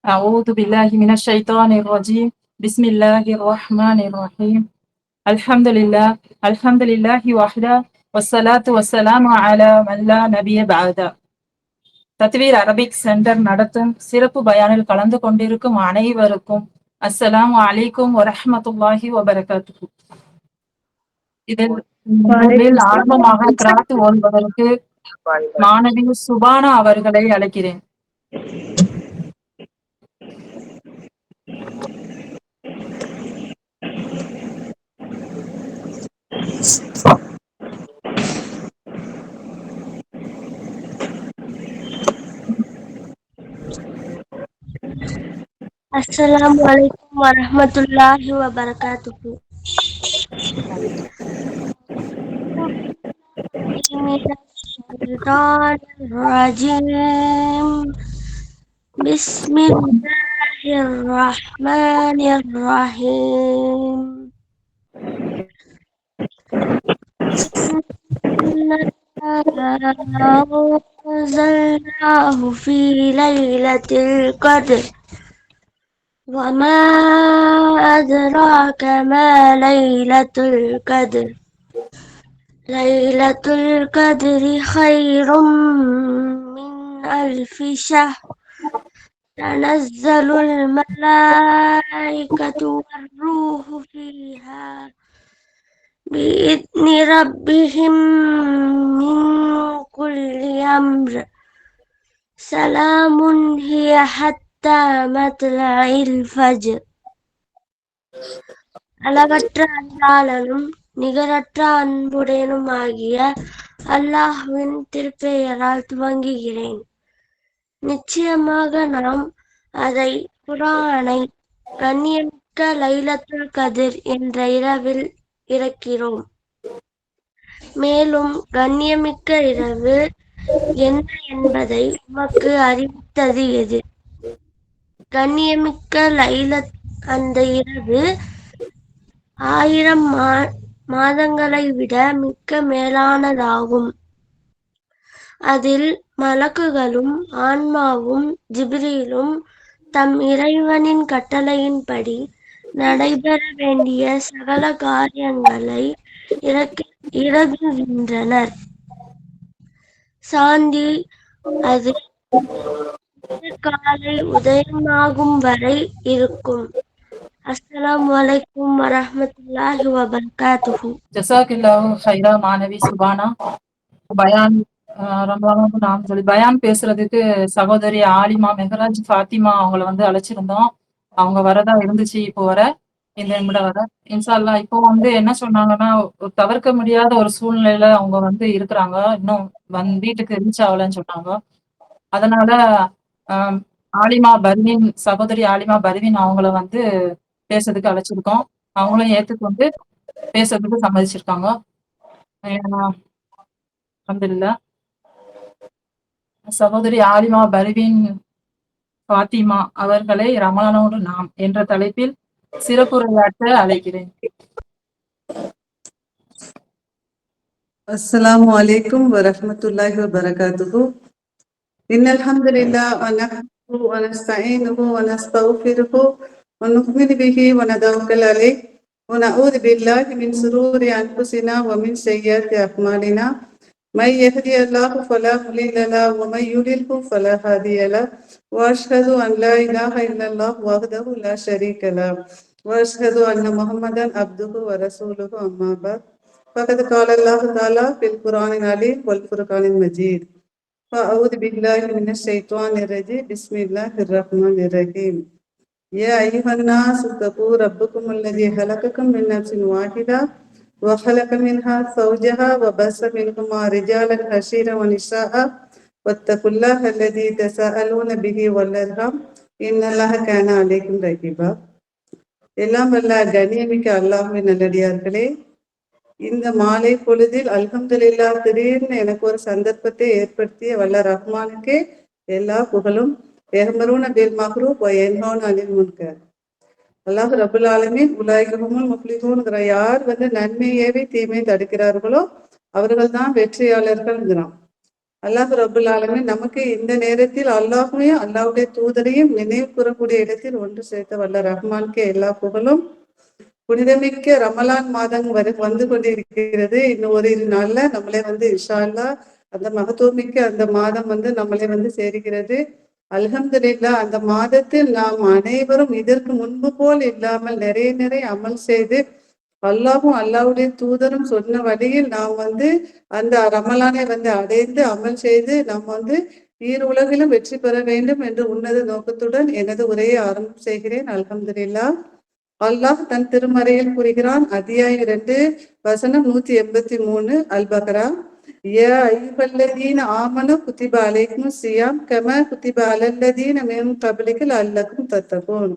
أعوذ بالله من الشيطان الرجيم. بسم الله الرحمن الرحيم. الحمد لله. الحمد لله وحده. والصلاة والسلام على من لا نبي بعد. தத்வீர் Arabic centre நடத்தும் சிறப்பு பயானில் கலந்து கொண்டிருக்கும் அனைவருக்கும் அஸ்ஸலாமு அலைக்கும் வரஹ்மத்துல்லாஹி வபரகாத்துஹு. இதில் முதலில் ஆரம்பமாக கிராத் ஓதுவதற்கு மாணவி சுபானா அவர்களை அழைக்கிறேன். Assalamualaikum warahmatullahi wabarakatuh. Bismillahirrahmanirrahim. Anzalnahu fi lailatul qadr. وما أدراك ما ليلة القدر ليلة القدر خير من ألف شهر تنزل الملائكة والروح فيها بإذن ربهم من كل أمر سلام هي حتى மத்லஇல் Fajr. அளவற்ற அருளாளனும் நிகரற்ற அன்புடையனும் ஆகிய அல்லாஹ்வின் திருப்பெயரால் துவங்குகிறேன். நிச்சயமாக நாம் அதை குர்ஆனை கண்ணியமிக்க லைலத்துல் கத்ர் என்ற இரவில் இறக்கிறோம். மேலும் கண்ணியமிக்க இரவு என்ன என்பதை உமக்கு அறிவித்தது எது? கண்ணியமிக்க லைலத் அந்த இரவு 1000 மாதங்களை விட மிக்க மேலானதாகும். அதில் மலக்குகளும் ஆன்மாவும் ஜிப்ரீலும் தம் இறைவனின் கட்டளையின்படி நடைபெற வேண்டிய சகல காரியங்களை இறங்குகின்றனர். சாந்தி அது காலை உதயமாகும் வரை இருக்கும். அஸ்ஸலாமு அலைக்கும் வரஹ்மத்துல்லாஹி வபரகாத்துஹு. ஜஸாக்கில்லாஹு ஹைரா மாணவி சுபானா. பயான் ரொம்ப நாம் சொல்லி பயான் பேசுறதுக்கு சகோதரி ஆலிமா மெஹராஜ் ஃபாத்திமா அவங்கள அழைச்சிருந்தோம். அவங்க வரதா இருந்துச்சு. இப்போ வர இந்த நிமிடம் வர இன்ஷா அல்லாஹ். இப்போ என்ன சொன்னாங்கன்னா, தவிர்க்க முடியாத ஒரு சூழ்நிலையில அவங்க இருக்கிறாங்க. இன்னும் வீட்டுக்கு ரீச் ஆகலன்னு சொன்னாங்க. அதனால ஆலிமா பர்வீன், சகோதரி ஆலிமா பர்வீன் அவங்கள பேசுறதுக்கு அழைச்சிருக்கோம். அவங்களும் ஏத்துக்கொண்டு பேசுறதுக்கு சம்மதிச்சிருக்காங்க. அல்ஹம்துலில்லாஹ். சகோதரி ஆலிமா பர்வீன் ஃபாத்திமா அவர்களை ரமலானோடு நாம் என்ற தலைப்பில் சிறப்புரையாற்ற அழைக்கிறேன். السلام عليكم ورحمة الله وبركاته. إن الحمد لله ونحمده ونستعينه ونستغفره ونؤمن به ونتوكل عليه ونعوذ بالله من شرور أنفسنا ومن سيئات أعمالنا. من يهدي الله فلا مضل له ومن يضلل فلا هادي له. وأشهد أن لا إله إلا الله وحده لا شريك له وأشهد أن محمدا عبده ورسوله. أما بعد فقد قال الله تعالى في القرآن العظيم والفرقان المجيد. فأعوذ بالله من الشيطان الرجيم. بسم الله الرحمن الرحيم. يا أيها الناس اتقوا ربكم الذي خلقكم من نفس واحدة وخلق منها زوجها وبث منهما رجالا كثيرا ونساء واتقوا الله الذي تساءلون به والأرحام إن الله كان عليكم رقيبا. எல்லாம் வல்ல கண்ணியமிக்க அல்லாஹ்வின் நல்லடியார்களே, இந்த மாலை பொழுதில் அல்ஹம்துலில்லாஹ் திடீர்னு எனக்கு ஒரு சந்தர்ப்பத்தை ஏற்படுத்திய வல்ல ரஹ்மானுக்கே எல்லா புகழும். யஹ்மரூன பில் மஹ்ரூஃப் வ யன்ஹவுன அனில் முன்கர். அல்லாஹ் ரப்புல் ஆலமீன் உலாயிகஹுமுல் முஃப்லிஹூன்ங்கிற யார் நன்மையேவி தீமையை தடுக்கிறார்களோ அவர்கள் தான் வெற்றியாளர்கள்ங்கிறான். அல்லாஹ் ரபுல் ஆலமீன் நமக்கு இந்த நேரத்தில் அல்லாஹையும் அல்லாஹ்வுடைய தூதரையும் நினைவு கூறக்கூடிய இடத்தில் ஒன்று சேர்த்த வல்ல ரஹ்மானுக்கு எல்லா புகழும். புனிதமிக்க ரமலான் மாதம் வந்து கொண்டிருக்கிறது. இன்னும் ஒரு 2 நாள்ல நம்மளே இன்ஷா அல்லாஹ் அந்த மகத்துவமிக்க அந்த மாதம் நம்மளை சேருகிறது. அல்ஹம்துலில்லாஹ். அந்த மாதத்தில் நாம் அனைவரும் இதற்கு முன்பு போல் இல்லாமல் நிறைய நிறைய அமல் செய்து அல்லாஹும் அல்லாஹ்வுடைய தூதரும் சொன்ன வழியில் நாம் அந்த ரமலானை அடைந்து அமல் செய்து நாம் ஈர் உலகிலும் வெற்றி பெற வேண்டும் என்று உன்னத நோக்கத்துடன் எனது உரையை ஆரம்பம் செய்கிறேன். அல்ஹம்துலில்லாஹ். அல்லாஹ் தன் திருமறையில் கூறுகிறான். அத்தியாயம் 2 வசனம் 183 அல்-பக்ரா. யா அய்யுஹல்லதீன ஆமனு குத்திப அலைக்குமுஸ் ஸியாம் கமா குத்திப அலல்லதீன மின் கப்லிக்கும் லஅல்லக்கும் தத்தகூன்.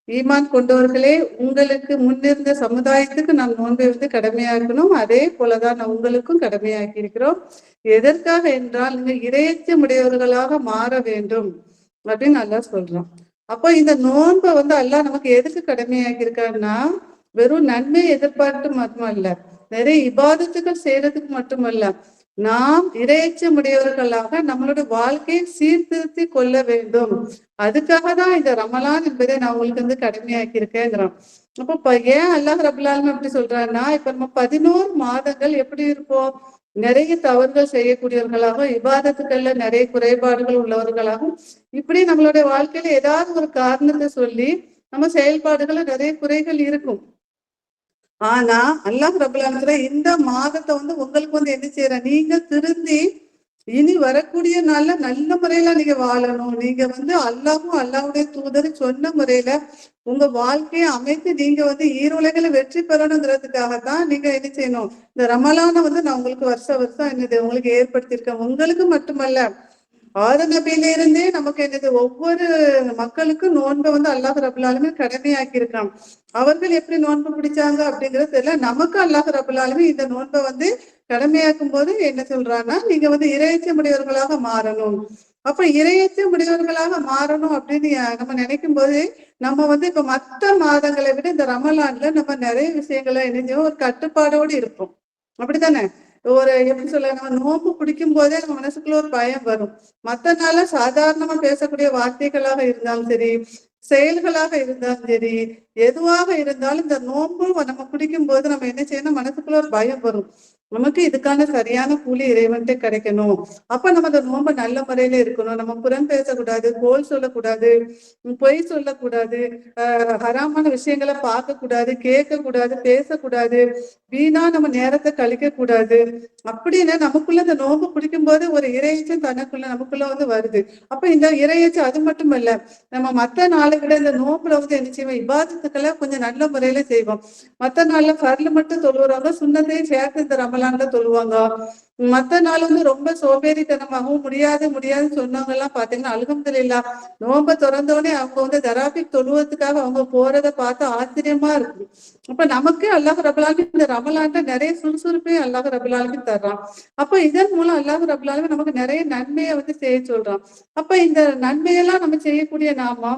ஈமான் கொண்டவர்களே, உங்களுக்கு முன்னிருந்த சமுதாயத்துக்கு நாம் நோன்பை கடமையாக்கணும். அதே போலதான் உங்களுக்கும் கடமையாக்கி இருக்கிறோம். எதற்காக என்றால் நீங்கள் இறையச்சம் உடையவர்களாக மாற வேண்டும் அப்படின்னு அல்லாஹ் சொல்றான். அப்போ இந்த நோன்பை அல்லாஹ் நமக்கு எதுக்கு கடமையாக்கி இருக்காருன்னா, வெறும் நன்மையை எதிர்பார்த்து மட்டுமல்ல, நிறைய இபாதத்துகள் செய்யறதுக்கு மட்டுமல்ல, நாம் இறையச்சம் உடையவர்களாக நம்மளுடைய வாழ்க்கையை சீர்திருத்தி கொள்ள வேண்டும். அதுக்காக தான் இந்த ரமலான் என்பதை நான் உங்களுக்கு கடமையாக்கி இருக்கேங்கிறோம். அப்போ ஏன் அல்லாஹ் ரபுல் ஆலமீன் அப்படி சொல்றாருன்னா, இப்ப நம்ம 11 மாதங்கள் எப்படி இருப்போம்? நிறைய தவறுகள் செய்யக்கூடியவர்களாகவும் இபாதத்துக்கள்ல நிறைய குறைபாடுகள் உள்ளவர்களாகவும் இப்படி நம்மளுடைய வாழ்க்கையில ஏதாவது ஒரு காரணத்தை சொல்லி நம்ம செயல்பாடுகளை நிறைய குறைகள் இருக்கும். ஆனா அல்லாஹ் ரபுல் ஆலமீன் இந்த மாதத்தை உங்களுக்கு என்ன செய்யற, நீங்க திருந்தி இனி வரக்கூடிய நாள்ல நல்ல முறையில நீங்க வாழணும். நீங்க அல்லாஹும் அல்லாஹ்வுடைய தூதர் சொன்ன முறையில உங்க வாழ்க்கையை அமைத்து நீங்க ஈருலகில வெற்றி பெறணுங்கிறதுக்காகத்தான் நீங்க என்ன செய்யணும், இந்த ரமலானை நான் உங்களுக்கு வருஷம் என்னது உங்களுக்கு ஏற்படுத்தியிருக்கேன். உங்களுக்கு மட்டுமல்ல, ஆதம் நபியிலிருந்தே நமக்கு என்னது ஒவ்வொரு மக்களுக்கும் நோன்பை அல்லாஹ் ரபுல் ஆலமீன் கடமையாக்கி இருக்கான். அவர்கள் எப்படி நோன்பு பிடிச்சாங்க அப்படிங்கிறது தெரியல. நமக்கு அல்லாஹ் ரபுல் ஆலமீன் இந்த நோன்பை கடமையாக்கும் போது என்ன சொல்றான்னா, நீங்க இறையச்சம் உடையவர்களாக மாறணும். அப்ப இறையச்சம் உடையவர்களாக மாறணும் அப்படின்னு நம்ம நினைக்கும் போது நம்ம இப்ப மற்ற மாதங்களை விட இந்த ரமலான்ல நம்ம நிறைய விஷயங்களை என்ன ஒரு கட்டுப்பாடோடு இருப்போம். அப்படித்தானே? ஒரு எப்படி சொல்ல, நம்ம நோன்பு பிடிக்கும் போதே நம்ம மனசுக்குள்ள ஒரு பயம் வரும். மற்ற நாள சாதாரணமா பேசக்கூடிய வார்த்தைகளாக இருந்தாலும் சரி, செயல்களாக இருந்தாலும் சரி, எதுவாக இருந்தாலும் இந்த நோன்பு நம்ம பிடிக்கும் போது நம்ம என்ன செய்யணும், மனசுக்குள்ள ஒரு பயம் வரும். நமக்கு இதுக்கான சரியான கூலி இறைவன்கிட்ட கிடைக்கணும். அப்ப நம்ம அந்த நோன்பை நல்ல முறையில இருக்கணும். நம்ம புறம் பேசக்கூடாது, கோல் சொல்லக்கூடாது, பொய் சொல்லக்கூடாது, ஹராமான விஷயங்களை பார்க்க கூடாது, கேட்க கூடாது, பேசக்கூடாது, வீணா நம்ம நேரத்தை கழிக்க கூடாது. அப்படின்னு நமக்குள்ள இந்த நோன்பு பிடிக்கும் போது ஒரு இறையச்சம் தனக்குள்ள நமக்குள்ள வருது. அப்ப இந்த இறையச்சம் அது மட்டும் இல்ல, நம்ம மற்ற நாளை விட இந்த நோன்புல என்ன செய்வோம், இபாதத்துக்களை கொஞ்சம் நல்ல முறையில செய்வோம். மற்ற நாள்ல ஃபர்ல மட்டும் தொழுவுறாங்க, சுன்னத்தையும் சேர்த்து இந்த ரமலான்ல தொழுவாங்க. மற்ற நாள் ரொம்ப சோம்பேறித்தனமாகவும் முடியாதுன்னு சொன்னவங்க எல்லாம் பாத்தீங்கன்னா அல்ஹம்துலில்லாஹ் நோன்பை திறந்தோடனே அவங்க தராபிக் தொழுவதுக்காக அவங்க போறதை பார்த்து ஆச்சரியமா இருக்கு. அப்ப நமக்கு அல்லாஹ் ரபுல் ஆலமீன் இந்த ரமலான்ல நிறைய சுறுசுறுப்பையும் அல்லாஹ் ரபுல் ஆலமீன் தர்றான். அப்ப இதன் மூலம் அல்லாஹ் ரபுல் ஆலமீன் நமக்கு நிறைய நன்மையை செய்ய சொல்றான். அப்ப இந்த நன்மையெல்லாம் நம்ம செய்யக்கூடிய நாம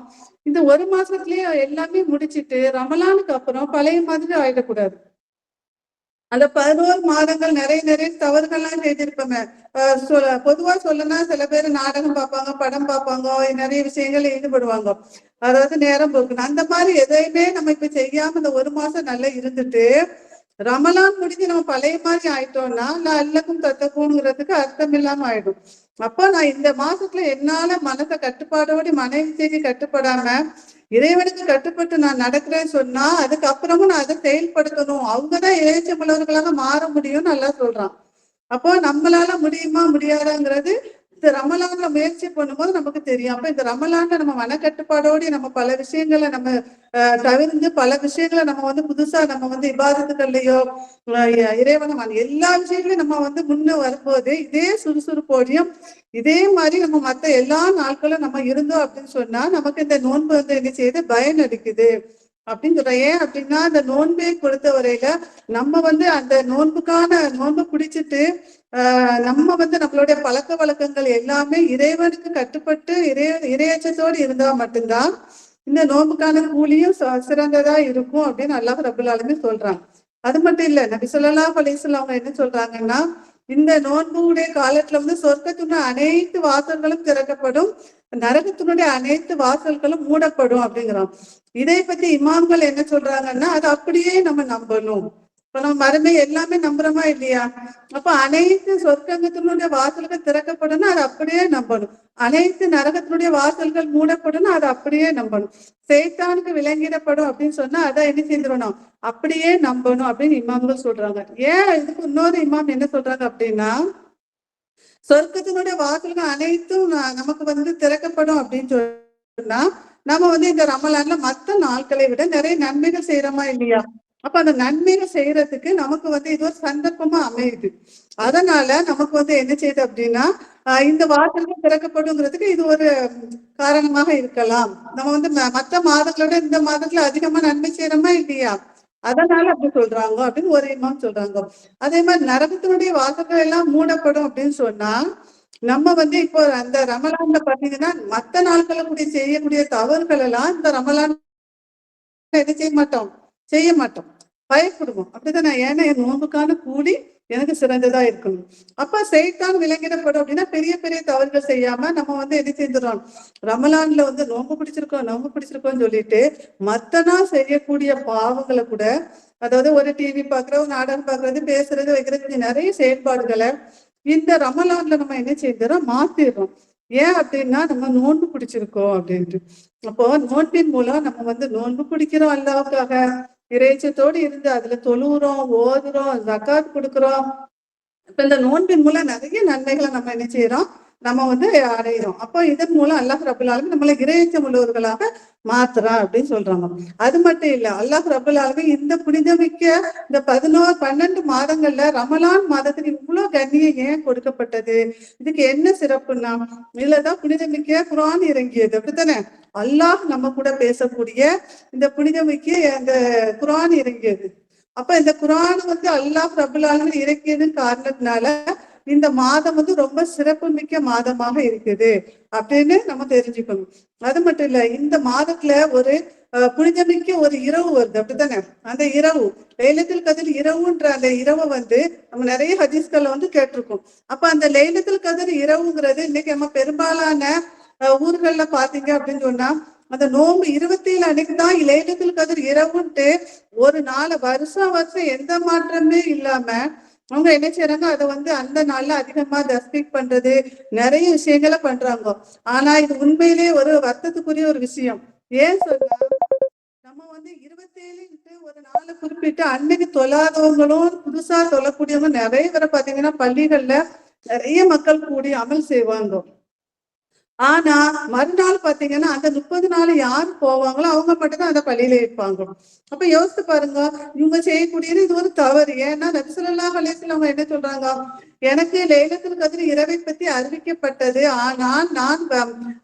இந்த ஒரு மாசத்துலயே எல்லாமே முடிச்சிட்டு ரமலானுக்கு அப்புறம் பழைய மாதிரி ஆயிடக்கூடாது. அந்த 11 மாதங்கள் நிறைய தவறுகள்லாம் செய்திருப்போமே. பொதுவா சொல்லனா சில பேர் நாடகம் பார்ப்பாங்க, படம் பார்ப்பாங்க, நிறைய விஷயங்கள்ல ஈடுபடுவாங்க. அதாவது நேரம் போக்கணும். அந்த மாதிரி எதையுமே நம்ம இப்ப செய்யாம இந்த ஒரு மாசம் நல்லா இருந்துட்டு ரமலான் முடிஞ்சு நம்ம பழைய மாதிரி ஆயிட்டோம்னா அல்லக்கும் தத்தக்கூணுங்கிறதுக்கு அர்த்தம் இல்லாம ஆயிடும். அப்ப நான் இந்த மாசத்துல என்னால மனசை கட்டுப்பாடோடு மனைவி செய்தி கட்டுப்படாம இறைவனுக்கு கட்டுப்பட்டு நான் நடக்கிறேன்னு சொன்னா அதுக்கப்புறமும் நான் அதை செயல்படுத்தணும். அவங்கதான் இறைச்சமுள்ளவர்களாக மாற முடியும்னு நல்லா சொல்றான். அப்போ நம்மளால முடியுமா முடியாதாங்கிறது இந்த ரமலான்ல முயற்சி பண்ணும்போது நமக்கு தெரியும். அப்ப இந்த ரமலான்ல நம்ம மனக்கட்டுப்பாடோடு நம்ம பல விஷயங்களை நம்ம தவிர்த்து பல விஷயங்களை நம்ம புதுசா நம்ம இபாதத்துக்கள்லயோ இறைவன எல்லா விஷயங்களையும் நம்ம முன்ன வரும்போது இதே சுறுசுறுப்போடையும் இதே மாதிரி நம்ம மற்ற எல்லா நாட்களும் நம்ம இருந்தோம் அப்படின்னு சொன்னா நமக்கு இந்த நோன்பு என்ன செய்யுது, பயன் அடிக்குது அப்படின்னு சொல்றேன். ஏன் அப்படின்னா அந்த நோன்பை பொறுத்த வரையில நம்ம அந்த நோன்பு பிடிச்சிட்டு நம்ம நம்மளுடைய பழக்க வழக்கங்கள் எல்லாமே இறைவனுக்கு கட்டுப்பட்டு இறையச்சத்தோடு இருந்தா மட்டும்தான் இந்த நோன்புக்கான கூலியும் சிறந்ததா இருக்கும் அப்படின்னு அல்லாஹ் ரபுல் ஆலமீன் சொல்றாங்க. அது மட்டும் இல்ல, நபி ஸல்லல்லாஹு அலைஹி வஸல்லம் அவங்க என்ன சொல்றாங்கன்னா, இந்த நோன்புடைய காலத்துல வந்து சொர்க்கத்தினுடைய அனைத்து வாசல்களும் திறக்கப்படும், நரகத்தினுடைய அனைத்து வாசல்களும் மூடப்படும் அப்படிங்கிறோம். இதை பத்தி இமாம்கள் என்ன சொல்றாங்கன்னா, அது அப்படியே நம்ம நம்பணும். இப்ப நம்ம மறுமை எல்லாமே நம்புறோமா இல்லையா? அப்ப அனைத்து சொர்க்கத்தினுடைய வாசல்கள் திறக்கப்படும், அதை அப்படியே நம்பணும். அனைத்து நரகத்தினுடைய வாசல்கள் மூடப்படும், அதை அப்படியே நம்பணும். சைத்தானுக்கு விலங்கிடப்படும் அப்படின்னு சொன்னா அதை என்ன செஞ்சிடணும், அப்படியே நம்பணும் அப்படின்னு இமாம்கள் சொல்றாங்க. ஏன் இதுக்கு இன்னொரு இமாம் என்ன சொல்றாங்க அப்படின்னா, சொர்க்கத்தினுடைய வாசல்கள் அனைத்தும் நமக்கு வந்து திறக்கப்படும் அப்படின்னு சொன்னா, நம்ம வந்து இந்த ரமலான்ல மத்த நாட்களை விட நிறைய நன்மைகள் செய்யறோமா இல்லையா? அப்ப அந்த நன்மைகள் செய்யறதுக்கு நமக்கு வந்து இது ஒரு சந்தர்ப்பமா அமையுது. அதனால நமக்கு வந்து என்ன செய்யுது அப்படின்னா, இந்த வாசல்கள் திறக்கப்படுங்கிறதுக்கு இது ஒரு காரணமாக இருக்கலாம். நம்ம வந்து மற்ற மாதங்களோட இந்த மாதத்துல அதிகமா நன்மை செய்யறோமா இல்லையா? அதனால அப்படி சொல்றாங்க அப்படின்னு ஒரு இமாம் சொல்றாங்க. அதே மாதிரி நரகத்தினுடைய வாசல்கள் எல்லாம் மூடப்படும் அப்படின்னு சொன்னா, நம்ம வந்து இப்போ அந்த ரமலான்ல பாத்தீங்கன்னா மத்த நாட்களை கூடிய செய்யக்கூடிய தவறுகள் எல்லாம் இந்த ரமலான் என்ன செய்ய மாட்டோம், பயப்படுவோம். அப்படித்தானே? ஏன்னா என் நோன்புக்கான கூலி எனக்கு சிறந்ததா இருக்கணும். அப்ப சைத்தான் விலங்கிடப்படும் அப்படின்னா பெரிய பெரிய தவறுகள் செய்யாம நம்ம வந்து என்ன செஞ்சிடறோம், ரமலான்ல வந்து நோன்பு பிடிச்சிருக்கோம்னு சொல்லிட்டு மத்த நாள் செய்யக்கூடிய பாவங்களை கூட, அதாவது ஒரு டிவி பாக்குறது, ஒரு நாடகம் பாக்குறது, பேசுறது, வைக்கிறது, நிறைய செயல்பாடுகளை இந்த ரமலான்ல நம்ம என்ன செஞ்சிடறோம், மாத்திடுறோம். ஏன் அப்படின்னா நம்ம நோன்பு பிடிச்சிருக்கோம் அப்படின்ட்டு. அப்போ நோன்பின் மூலம் நம்ம வந்து நோன்பு பிடிக்கிறோம், அல்லாவுக்காக இறைச்சத்தோடு இருந்து அதுல தொழுகிறோம், ஓதுறோம், ஜக்காத் கொடுக்குறோம். இப்ப இந்த நோன்பின் மூலம் நிறைய நன்மைகளை நம்ம என்ன செய்யறோம், நம்ம வந்து அடையிறோம். அப்போ இதன் மூலம் அல்லாஹ் ரபுல் ஆலமீன் நம்மளை இறைச்சம் உள்ளவர்களாக மாத்துறான் அப்படின்னு சொல்றாங்க. அது மட்டும் இல்ல, அல்லாஹ் ரபுல் ஆலமீன் இந்த புனிதமிக்க இந்த 12 மாதங்கள்ல ரமலான் மாதத்துக்கு இவ்வளவு கண்ணியம் ஏன் கொடுக்கப்பட்டது, இதுக்கு என்ன சிறப்புன்னா, இதுலதான் புனிதமிக்க குர்ஆன் இறங்கியது. அப்படித்தானே? அல்லாஹ் நம்ம கூட பேசக்கூடிய இந்த புனிதமிக்க அந்த குர்ஆன் இறங்கியது. அப்ப இந்த குர்ஆன் வந்து அல்லாஹ் ரபுல் ஆலமீன் இறக்கியதுன்னு காரணத்தினால இந்த மாதம் வந்து ரொம்ப சிறப்பு மிக்க மாதமாக இருக்குது அப்படின்னு நம்ம தெரிஞ்சுக்கணும். அது மட்டும் இல்ல, இந்த மாதத்துல ஒரு புனிதமிக்க ஒரு இரவு வருது. அப்படித்தானே? அந்த இரவு லைலத்துல் கத்ர் இரவுன்ற அந்த இரவை வந்து நம்ம நிறைய ஹதீஸ்கள்ல வந்து கேட்டிருக்கோம். அப்ப அந்த லைலத்துல் கத்ர் இரவுங்கிறது இன்னைக்கு நம்ம பெரும்பாலான ஊர்கள்ல பாத்தீங்க அப்படின்னு சொன்னா, அந்த நோம்பு 27 அன்னைக்குதான் லைலத்துல் கத்ர் இரவுன்ட்டு ஒரு நாள் வருஷம் எந்த மாற்றமே இல்லாம அவங்க என்ன செய்யறாங்க, அதை வந்து அந்த நாள்ல அதிகமா தஸ்பீக் பண்றது, நிறைய விஷயங்களை பண்றாங்க. ஆனா இது உண்மையிலேயே ஒரு வருத்தத்துக்குரிய ஒரு விஷயம். ஏன் சொன்னா, நம்ம வந்து 27 ஒரு நாளை குறிப்பிட்டு அன்னைக்கு தொழாதவங்களும் புதுசா தொழக்கூடியவங்க நிறைய பேரை பாத்தீங்கன்னா பள்ளிகள்ல நிறைய மக்கள் கூடி அமல் செய்வாங்க. ஆனா மறுநாள் பாத்தீங்கன்னா அந்த 30 நாள் யாரு போவாங்களோ அவங்க மட்டும்தான் அந்த பள்ளியில இருப்பாங்க. அப்ப யோசித்து பாருங்க, இவங்க செய்யக்கூடியது இது ஒரு தவறு. ஏன்னா நபி ஸல்லல்லாஹு அலைஹி வஸல்லம் என்ன சொல்றாங்க, எனக்கு லைலத்துல் கத்ர் இரவை பத்தி அறிவிக்கப்பட்டது, ஆனால் நான்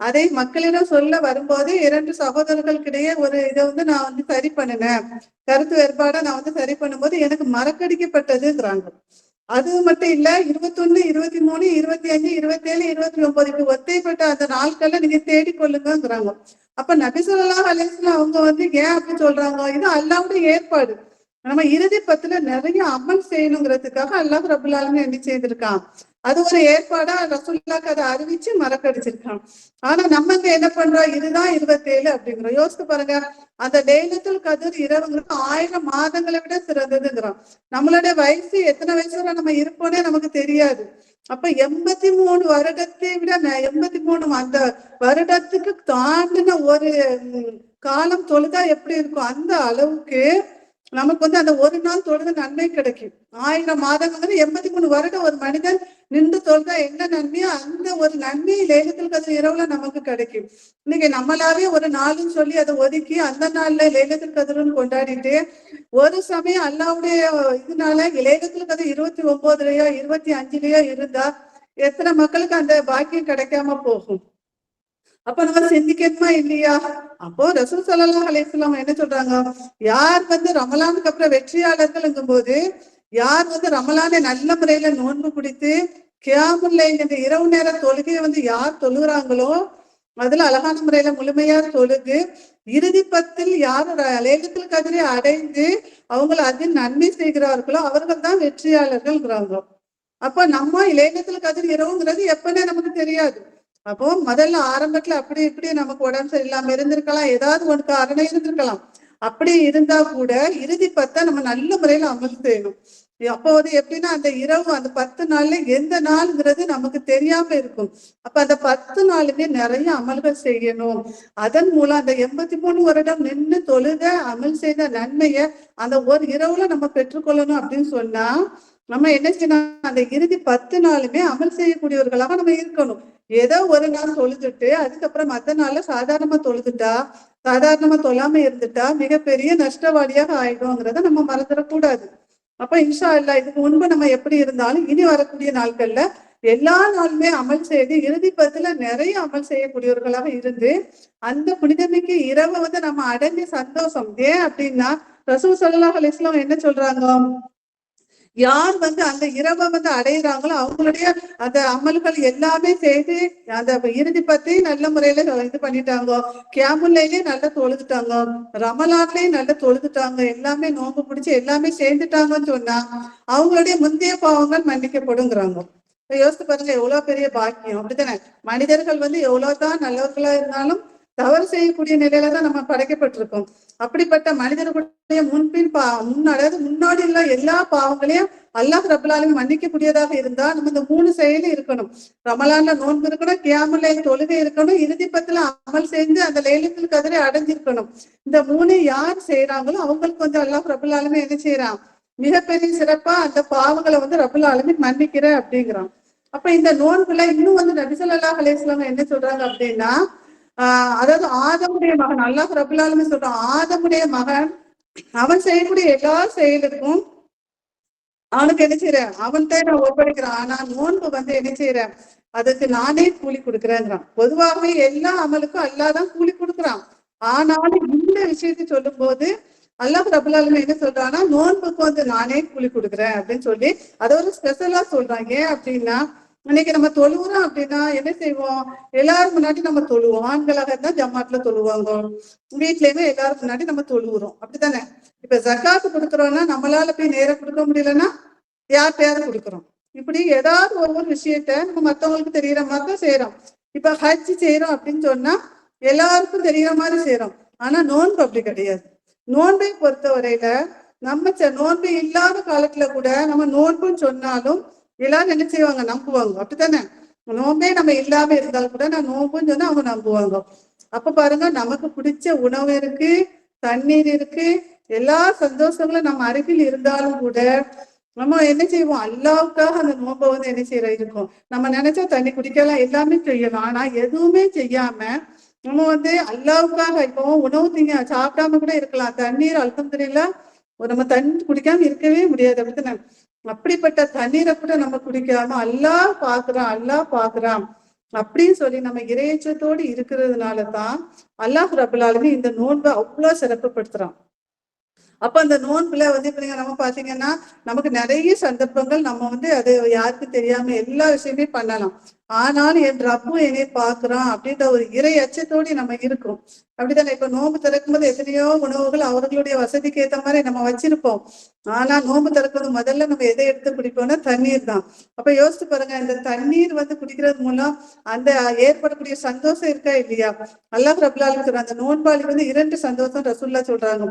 அதை மக்களிடம் சொல்ல வரும்போது 2 சகோதரர்களுக்கிடையே ஒரு இதை வந்து நான் வந்து சரி பண்ணினேன், கருத்து வேறுபாட நான் வந்து சரி பண்ணும்போது எனக்கு மறக்கடிக்கப்பட்டதுங்கிறாங்க. அது மட்டும் இல்ல, 21, 23, 25, 27, 29 ஒத்தைப்பட்ட அந்த நாட்கள்ல நீங்க தேடிக்கொள்ளுங்கிறாங்க. அப்ப நபி ஸல்லல்லாஹு அலைஹி வஸல்லம் அவங்க வந்து ஏன் அப்படி சொல்றாங்க, இது அல்லாஹ்வுடைய ஏற்பாடு. நம்ம இறுதி 10ல நிறைய அமல் செய்யணுங்கிறதுக்காக அல்லாஹ் ரபுல் ஆலமீன் என்ன செய்திருக்கான், அது ஒரு ஏற்பாடா ரசூலுல்லாஹ்க்கு அதை அறிவிச்சு மறக்கடிச்சிருக்கான். ஆனா நம்ம இங்க என்ன பண்றோம், இதுதான் 27 அப்படிங்கிறோம். யோசித்து பாருங்க, அந்த லைலத்துல் கத்ர் இரவுங்கிறது 1000 மாதங்களை விட சிறந்ததுங்கிறோம். நம்மளுடைய வயசு எத்தனை வயசு வரை நம்ம இருப்போனே நமக்கு தெரியாது. அப்ப 83 வருடத்தை விட 83 அந்த வருடத்துக்கு தாண்டின ஒரு காலம் தொழுதா எப்படி இருக்கும், அந்த அளவுக்கு நமக்கு வந்து அந்த ஒரு நாள் தொழுது நன்மை கிடைக்கும். 1000 மாதங்கள் 83 வருடம் ஒரு மனிதன் நின்று தொழுதா என்ன நன்மையோ அந்த ஒரு நன்மை லைலத்துல் கத்ர் இரவுல நமக்கு கிடைக்கும். இன்னைக்கு நம்மளாவே ஒரு நாள்னு சொல்லி அதை ஒதுக்கி அந்த நாள்ல லைலத்துல் கத்ர்னு கொண்டாடிட்டு, ஒரு சமயம் அல்லாஹ்வுடைய இதனால லைலத்துல் கத்ர் 29லயோ 25லயோ இருந்தா எத்தனை மக்களுக்கு அந்த பாக்கியம் கிடைக்காம போகும். அப்ப நம்ம சிந்திக்கணுமா இல்லையா? அப்போ ரசூல் ஸல்லல்லாஹு அலைஹி வஸல்லம் என்ன சொல்றாங்க, யார் வந்து ரமலானுக்கு அப்புறம் வெற்றியாளர்கள்ங்கும் போது, யார் வந்து ரமலானை நல்ல முறையில நோன்பு பிடித்து கியாமுல் லைல் என்ற இரவு நேர தொழுகையை வந்து யார் தொழுகிறாங்களோ, அதுல அழகான முறையில முழுமையா தொழுது இறுதி 10ல் யார் லைலத்துல் கத்ரை அடைந்து அவங்களை அதில் நன்மை செய்கிறார்களோ அவர்கள் தான் வெற்றியாளர்கள்ங்கிறாங்க. அப்ப நம்ம லைலத்துல் கத்ர் இரவுங்கிறது எப்பன்னே நமக்கு தெரியாது. அப்போ முதல்ல ஆரம்பத்துல அப்படி இப்படி நமக்கு உடம்பு சரியில்லாம இருந்திருக்கலாம், ஏதாவது ஒரு காரணம் இருந்திருக்கலாம். அப்படி இருந்தா கூட இறுதி பத்தை நம்ம நல்ல முறையில அமல் செய்யணும். அப்போ வந்து எப்படின்னா அந்த இரவு அந்த 10 நாள்ல எந்த நாள்ங்கிறது நமக்கு தெரியாம இருக்கும். அப்ப அந்த 10 நாளுமே நிறைய அமல்கள் செய்யணும். அதன் மூலம் அந்த 83 வருடம் நின்று தொழுத அமல் செய்த நன்மைய அந்த ஒரு இரவுல நம்ம பெற்றுக்கொள்ளணும் அப்படின்னு சொன்னா நம்ம என்ன செய்யணும், அந்த இறுதி 10 நாளுமே அமல் செய்யக்கூடியவர்களாக நம்ம இருக்கணும். ஏதோ ஒரு நாள் தொழுதுட்டு அதுக்கப்புறம் மத்த நாள்ல சாதாரணமா தொழாம இருந்துட்டா மிகப்பெரிய நஷ்டவாளியாக ஆயிடும்ங்கிறத நம்ம மறந்துடக்கூடாது. அப்ப இன்ஷா அல்லாஹ் இதுக்கு முன்பு நம்ம எப்படி இருந்தாலும் இனி வரக்கூடிய நாட்கள்ல எல்லா நாளுமே அமல் செய்து இறுதி பத்துல நிறைய அமல் செய்யக்கூடியவர்களாக இருந்து அந்த புனிதமிக்க இரவை வந்து நம்ம அடைஞ்ச சந்தோஷம். ஏன் அப்படின்னா ரசூல் ஸல்லல்லாஹு அலைஹி வஸல்லம் என்ன சொல்றாங்க, யார் வந்து அந்த இரவை வந்து அடையிறாங்களோ அவங்களுடைய அந்த அமல்கள் எல்லாமே செய்து அந்த இறுதி பத்தி நல்ல முறையில இது பண்ணிட்டாங்க, கியாமுல்லைலயும் நல்லா தொழுதுட்டாங்க, ரமலான்லயும் நல்லா தொழுதுட்டாங்க, எல்லாமே நோன்பு பிடிச்சு எல்லாமே சேர்ந்துட்டாங்கன்னு சொன்னா அவங்களுடைய முந்தைய பாவங்கள் மன்னிக்கப்படுங்கிறாங்க. யோசித்து பாருங்க, எவ்வளவு பெரிய பாக்கியம். அப்படித்தானே மனிதர்கள் வந்து எவ்வளவுதான் நல்லவர்களா இருந்தாலும் தவறு செய்யக்கூடிய நிலையில தான் நம்ம படைக்கப்பட்டிருக்கோம். அப்படிப்பட்ட மனிதர்களுடைய அதாவது முன்னாடி உள்ள எல்லா பாவங்களையும் அல்லாஹ் ரப்பல் ஆலமீன் மன்னிக்கக்கூடியதாக இருந்தா நம்ம இந்த 3 செயலும் இருக்கணும். ரமலான்ல நோன்பு இருக்கணும், கியாமுல் லைல் தொழுகை இருக்கணும், இறுதி பத்துல அமல் செஞ்சு அந்த லைலத்துல் கத்ரை அடைஞ்சிருக்கணும். இந்த 3 யார் செய்யறாங்களோ அவங்களுக்கு வந்து அல்லாஹ் ரப்பல் ஆலமீன் என்ன செய்யறான், மிகப்பெரிய சிறப்பா அந்த பாவங்களை வந்து ரப்பல் ஆலமீன் மன்னிக்கிற அப்படிங்கிறான். அப்ப இந்த நோன்புல இன்னும் வந்து நபி ஸல்லல்லாஹு அலைஹி வஸல்லம் என்ன சொல்றாங்க அப்படின்னா, அதாவது ஆதமுடைய மகன் அல்லாஹ் ரப்பல் ஆலமீன் சொல்றான், ஆதமுடைய மகன் அவன் செய்யக்கூடிய எல்லா செயலுக்கும் அவனுக்கு என்ன செய்யறேன், அவன்கிட்ட நான் ஒப்படைக்கிறேன். ஆனா நோன்பு வந்து என்ன செய்யறேன், அதுக்கு நானே கூலி கொடுக்குறேங்கிறான். பொதுவாகவே எல்லா அமலுக்கும் அல்லாதான் கூலி கொடுக்குறான். ஆனாலும் இந்த விஷயத்தை சொல்லும் போது அல்லாஹ் ரப்பல் ஆலமீன் என்ன சொல்றான்னா, நோன்புக்கு வந்து நானே கூலி கொடுக்குறேன் அப்படின்னு சொல்லி அதை ஒரு ஸ்பெஷலா சொல்றாங்க. ஏன் அப்படின்னா இன்னைக்கு நம்ம தொழுவுறோம் அப்படின்னா என்ன செய்வோம், எல்லாரும் முன்னாடி நம்ம தொழுவோம். ஆண்களாக இருந்தா ஜமாட்ல தொழுவாங்க, வீட்லயுமே எல்லாரும் முன்னாடி நம்ம தொழுவுறோம், அப்படித்தானே. இப்ப ஜக்காத்து கொடுக்குறோம்னா நம்மளால போய் நேரம் கொடுக்க முடியலன்னா யார்கிட்டயாவது கொடுக்குறோம். இப்படி ஏதாவது ஒவ்வொரு விஷயத்த நம்ம மத்தவங்களுக்கு தெரியற மாதிரி தான் செய்யறோம். இப்ப ஹஜ் செய்யறோம் அப்படின்னு சொன்னா எல்லாருக்கும் தெரியற மாதிரி செய்யறோம். ஆனா நோன்பு அப்படி கிடையாது. நோன்பை பொறுத்த வரையில நம்ம நோன்பு இல்லாத காலத்துல கூட நம்ம நோன்புன்னு சொன்னாலும் எல்லாரும் என்ன செய்வாங்க, நம்புவாங்க, அப்படித்தானே. நோன்பே நம்ம இல்லாம இருந்தாலும் கூட நான் நோன்புன்னு சொன்னா அவங்க நம்புவாங்க. அப்ப பாருங்க, நமக்கு பிடிச்ச உணவு இருக்கு, தண்ணீர் இருக்கு, எல்லா சந்தோஷங்களும் நம்ம அருகில் இருந்தாலும் கூட நம்ம என்ன செய்வோம், அல்லாவுக்காக அந்த நோன்பை வந்து என்ன செய்யற இருக்கும். நம்ம நினைச்சா தண்ணி குடிக்கலாம், எல்லாமே செய்யலாம். ஆனா எதுவுமே செய்யாம நம்ம வந்து அல்லாவுக்காக இப்போ உணவு திங்க சாப்பிடாம கூட இருக்கலாம், தண்ணீர் அல்ஹம்துலில்லாஹ் நம்ம தண்ணி குடிக்காம இருக்கவே முடியாது, அப்படித்தானே. அப்படிப்பட்ட தண்ணீரை கூட நம்ம குடிக்காம அல்லாஹ் பாக்குறான் அப்படின்னு சொல்லி நம்ம இறையச்சத்தோடு இருக்கிறதுனாலதான் அல்லாஹ் ரப்பல் ஆலமீன் இந்த நோன்பை அவ்வளவு சிறப்புப்படுத்துறான். அப்ப அந்த நோன்புல வந்து இப்ப நீங்க நம்ம பாத்தீங்கன்னா நமக்கு நிறைய சந்தர்ப்பங்கள் நம்ம வந்து அது யாருக்கும் தெரியாம எல்லா விஷயமே பண்ணலாம். ஆனாலும் என் ரப்பு என்னை பாக்குறான் அப்படின்ற ஒரு இறை அச்சத்தோடு நம்ம இருக்கோம், அப்படித்தானே. இப்ப நோன்பு திறக்கும் போது எத்தனையோ உணவுகள் அவர்களுடைய வசதிக்கு ஏற்ற மாதிரி நம்ம வச்சிருப்போம். ஆனா நோன்பு திறக்கிறது முதல்ல நம்ம எதை எடுத்து குடிப்போம்னா தண்ணீர் தான். அப்ப யோசிச்சு பாருங்க, இந்த தண்ணீர் வந்து குடிக்கிறது மூலம் அந்த ஏற்படக்கூடிய சந்தோஷம் இருக்கா இல்லையா. அல்லாஹ் ரப்பல் ஆலமீன் சொல்றாங்க, அந்த நோன்பாளி வந்து 2 சந்தோஷம் ரசூலுல்லாஹ் சொல்றாங்க.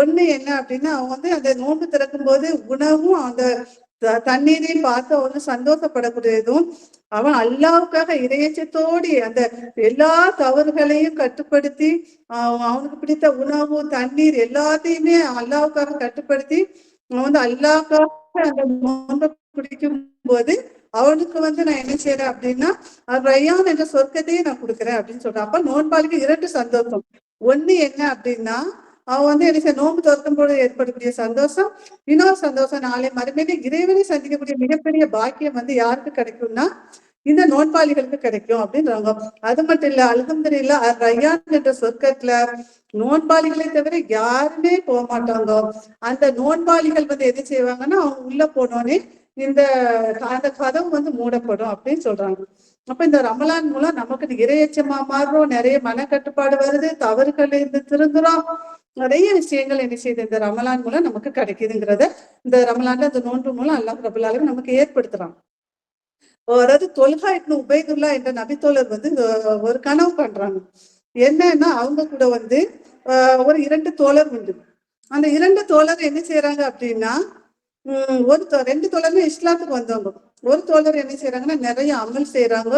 ஒண்ணு என்ன அப்படின்னா, அவங்க வந்து அந்த நோன்பு திறக்கும் போது உணவும் அந்த தண்ணீரையும் பார்த்து அவங்க சந்தோஷப்படக்கூடியதும், அவன் அல்லாவுக்காக இறையச்சத்தோடு அந்த எல்லா தவறுகளையும் கட்டுப்படுத்தி அவனுக்கு பிடித்த உணவு தண்ணீர் எல்லாத்தையுமே அல்லாவுக்காக கட்டுப்படுத்தி அவன் வந்து அல்லாவுக்காக அந்த நோன்பை குடிக்கும் போது அவனுக்கு வந்து நான் என்ன செய்யறேன் அப்படின்னா ரய்யான் என்ற சொர்க்கத்தையே நான் கொடுக்குறேன் அப்படின்னு சொல்றேன். அப்ப நோன்பாளிக்கு 2 சந்தோஷம். ஒண்ணு என்ன அப்படின்னா, அவன் வந்து என்ன நோன்பு திறக்கும் போது ஏற்படக்கூடிய சந்தோஷம். இன்னொரு சந்தோஷம், நாளை மறுமையில இறைவனை சந்திக்கக்கூடிய மிகப்பெரிய பாக்கியம் வந்து யாருக்கு கிடைக்கும்னா இந்த நோன்பாளிகளுக்கு கிடைக்கும் அப்படின்றாங்க. அது மட்டும் இல்ல, அல்ஹம்துலில்லாஹ் ரய்யான் என்ற சொர்க்கத்துல நோன்பாளிகளை தவிர யாருமே போக மாட்டாங்க. அந்த நோன்பாளிகள் வந்து எது செய்வாங்கன்னா அவங்க உள்ள போனோடனே இந்த அந்த கதவு வந்து மூடப்படும் அப்படின்னு சொல்றாங்க. அப்ப இந்த ரமலான் மூலம் நமக்கு இறையச்சமா மாறுறோம், நிறைய மனக்கட்டுப்பாடு வருது, தவறுகள் இருந்து திருந்துறோம். நிறைய விஷயங்கள் என்ன செய்யுது இந்த ரமலான் மூலம் நமக்கு கிடைக்குதுங்கிறத இந்த ரமலான்ல இந்த நோன்பு மூலம் அல்லாஹ் ரபுல் ஆலமீன் நமக்கு ஏற்படுத்துறான். அதாவது தொல்ஹா இப்னு உபைதுல்லா என்ற நபித்தோழர் வந்து ஒரு கனவு பண்றாங்க. என்னன்னா அவங்க கூட வந்து ஒரு 2 தோழர் உண்டு. அந்த 2 தோழர் என்ன செய்யறாங்க அப்படின்னா, ஒரு 2 தோழருமே இஸ்லாத்துக்கு வந்தவங்க. ஒரு தோழர் என்ன செய்யறாங்கன்னா நிறைய அமல் செய்யறாங்க,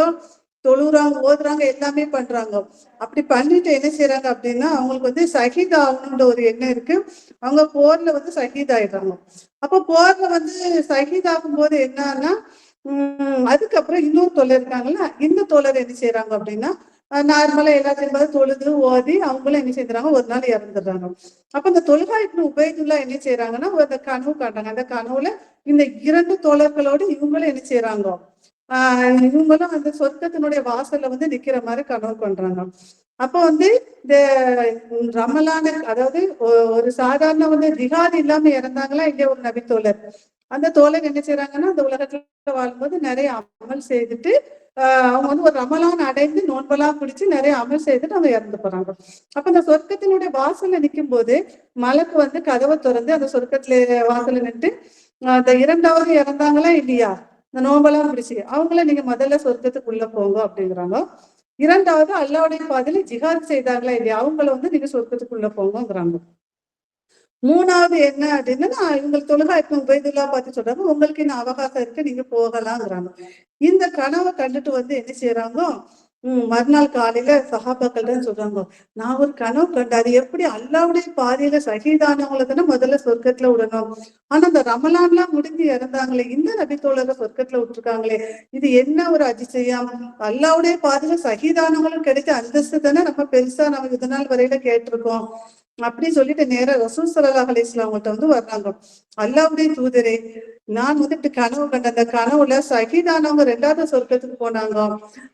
தொழுறாங்க, ஓதுறாங்க, எல்லாமே பண்றாங்க. அப்படி பண்ணிட்டு என்ன செய்யறாங்க அப்படின்னா, அவங்களுக்கு வந்து ஷஹீத் ஆகணுன்ற ஒரு எண்ணம் இருக்கு. அவங்க போர்ல வந்து ஷஹீத் ஆயிடுறாங்க. அப்ப போர்ல வந்து ஷஹீத் ஆகும் போது என்னன்னா, அதுக்கப்புறம் இன்னொரு தோழர் இருக்காங்கல்ல, இந்த தோழர் என்ன செய்யறாங்க அப்படின்னா, நார்மலா எல்லாத்தையும் தொழுது ஓதி அவங்களும் என்ன செய்யறாங்க, ஒரு நாள் இறந்துடுறாங்க. அப்ப இந்த தொல்ஹா இப்னு உபைதுல்லா என்ன செய்யறாங்கன்னா, ஒரு கனவு காட்டுறாங்க. அந்த கனவுல இந்த 2 தோழர்களோடு இவங்களும் என்ன செய்யறாங்க, இவங்களும் அந்த சொர்க்கத்தினுடைய வாசல்ல வந்து நிக்கிற மாதிரி கனவு பண்றாங்க. அப்ப வந்து இந்த ரமலான, அதாவது ஒரு சாதாரண வந்து ஜிஹாத் இல்லாம இறந்தாங்களா இல்லையா ஒரு நபி தோழர், அந்த தோழர் என்ன செய்யறாங்கன்னா அந்த உலகத்துல வாழும்போது நிறைய அமல் செய்துட்டு அவங்க வந்து ஒரு ரமலான் அடைந்து நோன்பெல்லாம் பிடிச்சு நிறைய அமல் செய்துட்டு அவங்க இறந்து போறாங்க. அப்ப அந்த சொர்க்கத்தினுடைய வாசல்ல நிற்கும் போது மலக்கு வந்து கதவை திறந்து அந்த சொர்க்கத்துல வாசல்ல நின்று அந்த 2வது இறந்தாங்களா இல்லையா இந்த நோம்பெல்லாம் பிடிச்சி அவங்கள நீங்க முதல்ல சொர்க்கத்துக்குள்ள போங்க அப்படிங்கிறாங்க. 2வது அல்லாவுடைய பாதையில ஜிஹாத் செய்தாங்களா இல்லையா அவங்கள வந்து நீங்க சொர்க்கத்துக்குள்ள போங்கிறாங்க. 3வது என்ன அப்படின்னா, இவங்களுக்கு தொழுகா இப்ப உபைதுல்லா பார்த்து சொல்றாங்க, உங்களுக்கு இன்னும் அவகாசம் இருக்கு, நீங்க போகலாங்கிறாங்க. இந்த கனவை கண்டுட்டு வந்து என்ன செய்யறாங்க, மறுநாள் காலையில சஹாபாக்கள் தான் சொல்றாங்க, நான் ஒரு கனவு கண்டேன், அது எப்படி அல்லாவுடைய பாதையில ஷஹீதானவங்களை தானே முதல்ல சொர்க்கத்துல விடணும், ஆனா அந்த ரமலான்லாம் முடிஞ்சு இறந்தாங்களே இந்த நபித்தோழரை சொர்க்கத்துல விட்டுருக்காங்களே, இது என்ன ஒரு அதிசயம், அல்லாவுடைய பாதையில ஷஹீதானவங்களும் கிடைச்ச அந்தஸ்து தானே நம்ம பெருசா நம்ம இது நாள் வரையில கேட்டிருக்கோம் அப்படி சொல்லிட்டு நேரா ரசூல் ஸல்லல்லாஹு அலைஹி வஸல்லம் அவங்கள்ட்ட வந்து வர்றாங்க. அல்லாஹ்வுடைய தூதரே, நான் வந்து இப்படி கனவு கண்டேன், அந்த கனவுல ஷஹீதானவங்க 2வது சொர்க்கத்துக்கு போனாங்க,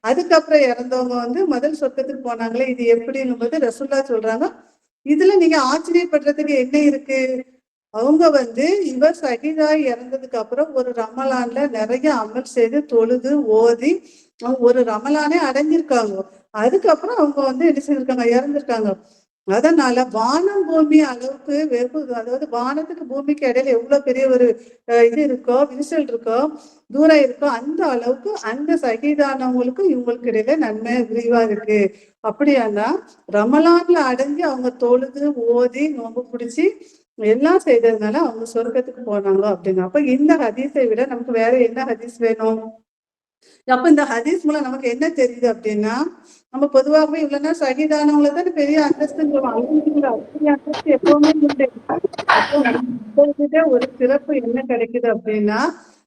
அதுக்கப்புறம் இறந்தவங்க வந்து முதல் சொர்க்கத்துக்கு போனாங்களே, இது எப்படிங்கும் போது ரசூல்லா சொல்றாங்க, இதுல நீங்க ஆச்சரியப்படுறதுக்கு என்ன இருக்கு, அவங்க வந்து இவர் ஷஹீதாய் இறந்ததுக்கு அப்புறம் ஒரு ரமலான்ல நிறைய அமல் செய்து தொழுது ஓதி அவங்க ஒரு ரமலானே அடைஞ்சிருக்காங்க. அதுக்கப்புறம் அவங்க வந்து என்ன செஞ்சிருக்காங்க, இறந்திருக்காங்க. அதனால வானம் பூமி அளவுக்கு வெகு, அதாவது வானத்துக்கு பூமிக்கு இடையில எவ்வளவு பெரிய ஒரு இது இருக்கோ, விரிசல் இருக்கோ, தூரம் இருக்கோ, அந்த அளவுக்கு அந்த ஷஹீதானவங்களுக்கும் இவங்களுக்கு இடையில நன்மை விரிவா இருக்கு. அப்படியானா ரமலான்ல அடைஞ்சு அவங்க தொழுது ஓதி நோம்பு பிடிச்சி எல்லாம் செய்ததுனால அவங்க சொர்க்கத்துக்கு போனாங்க அப்படிங்க. அப்ப இந்த ஹதீஸை விட நமக்கு வேற என்ன ஹதீஸ் வேணும்? அப்ப இந்த ஹதீஸ் மூலம் நமக்கு என்ன தெரியுது அப்படின்னா, நம்ம பொதுவாகவே இவ்வளவு நாள் ஷஹீதானவங்களை தானே பெரிய அந்தஸ்துன்னு சொல்லுவோம். அப்படி அந்தஸ்து எப்பவுமே உண்டு. அப்போ நம்மகிட்ட ஒரு சிறப்பு என்ன கிடைக்குது அப்படின்னா,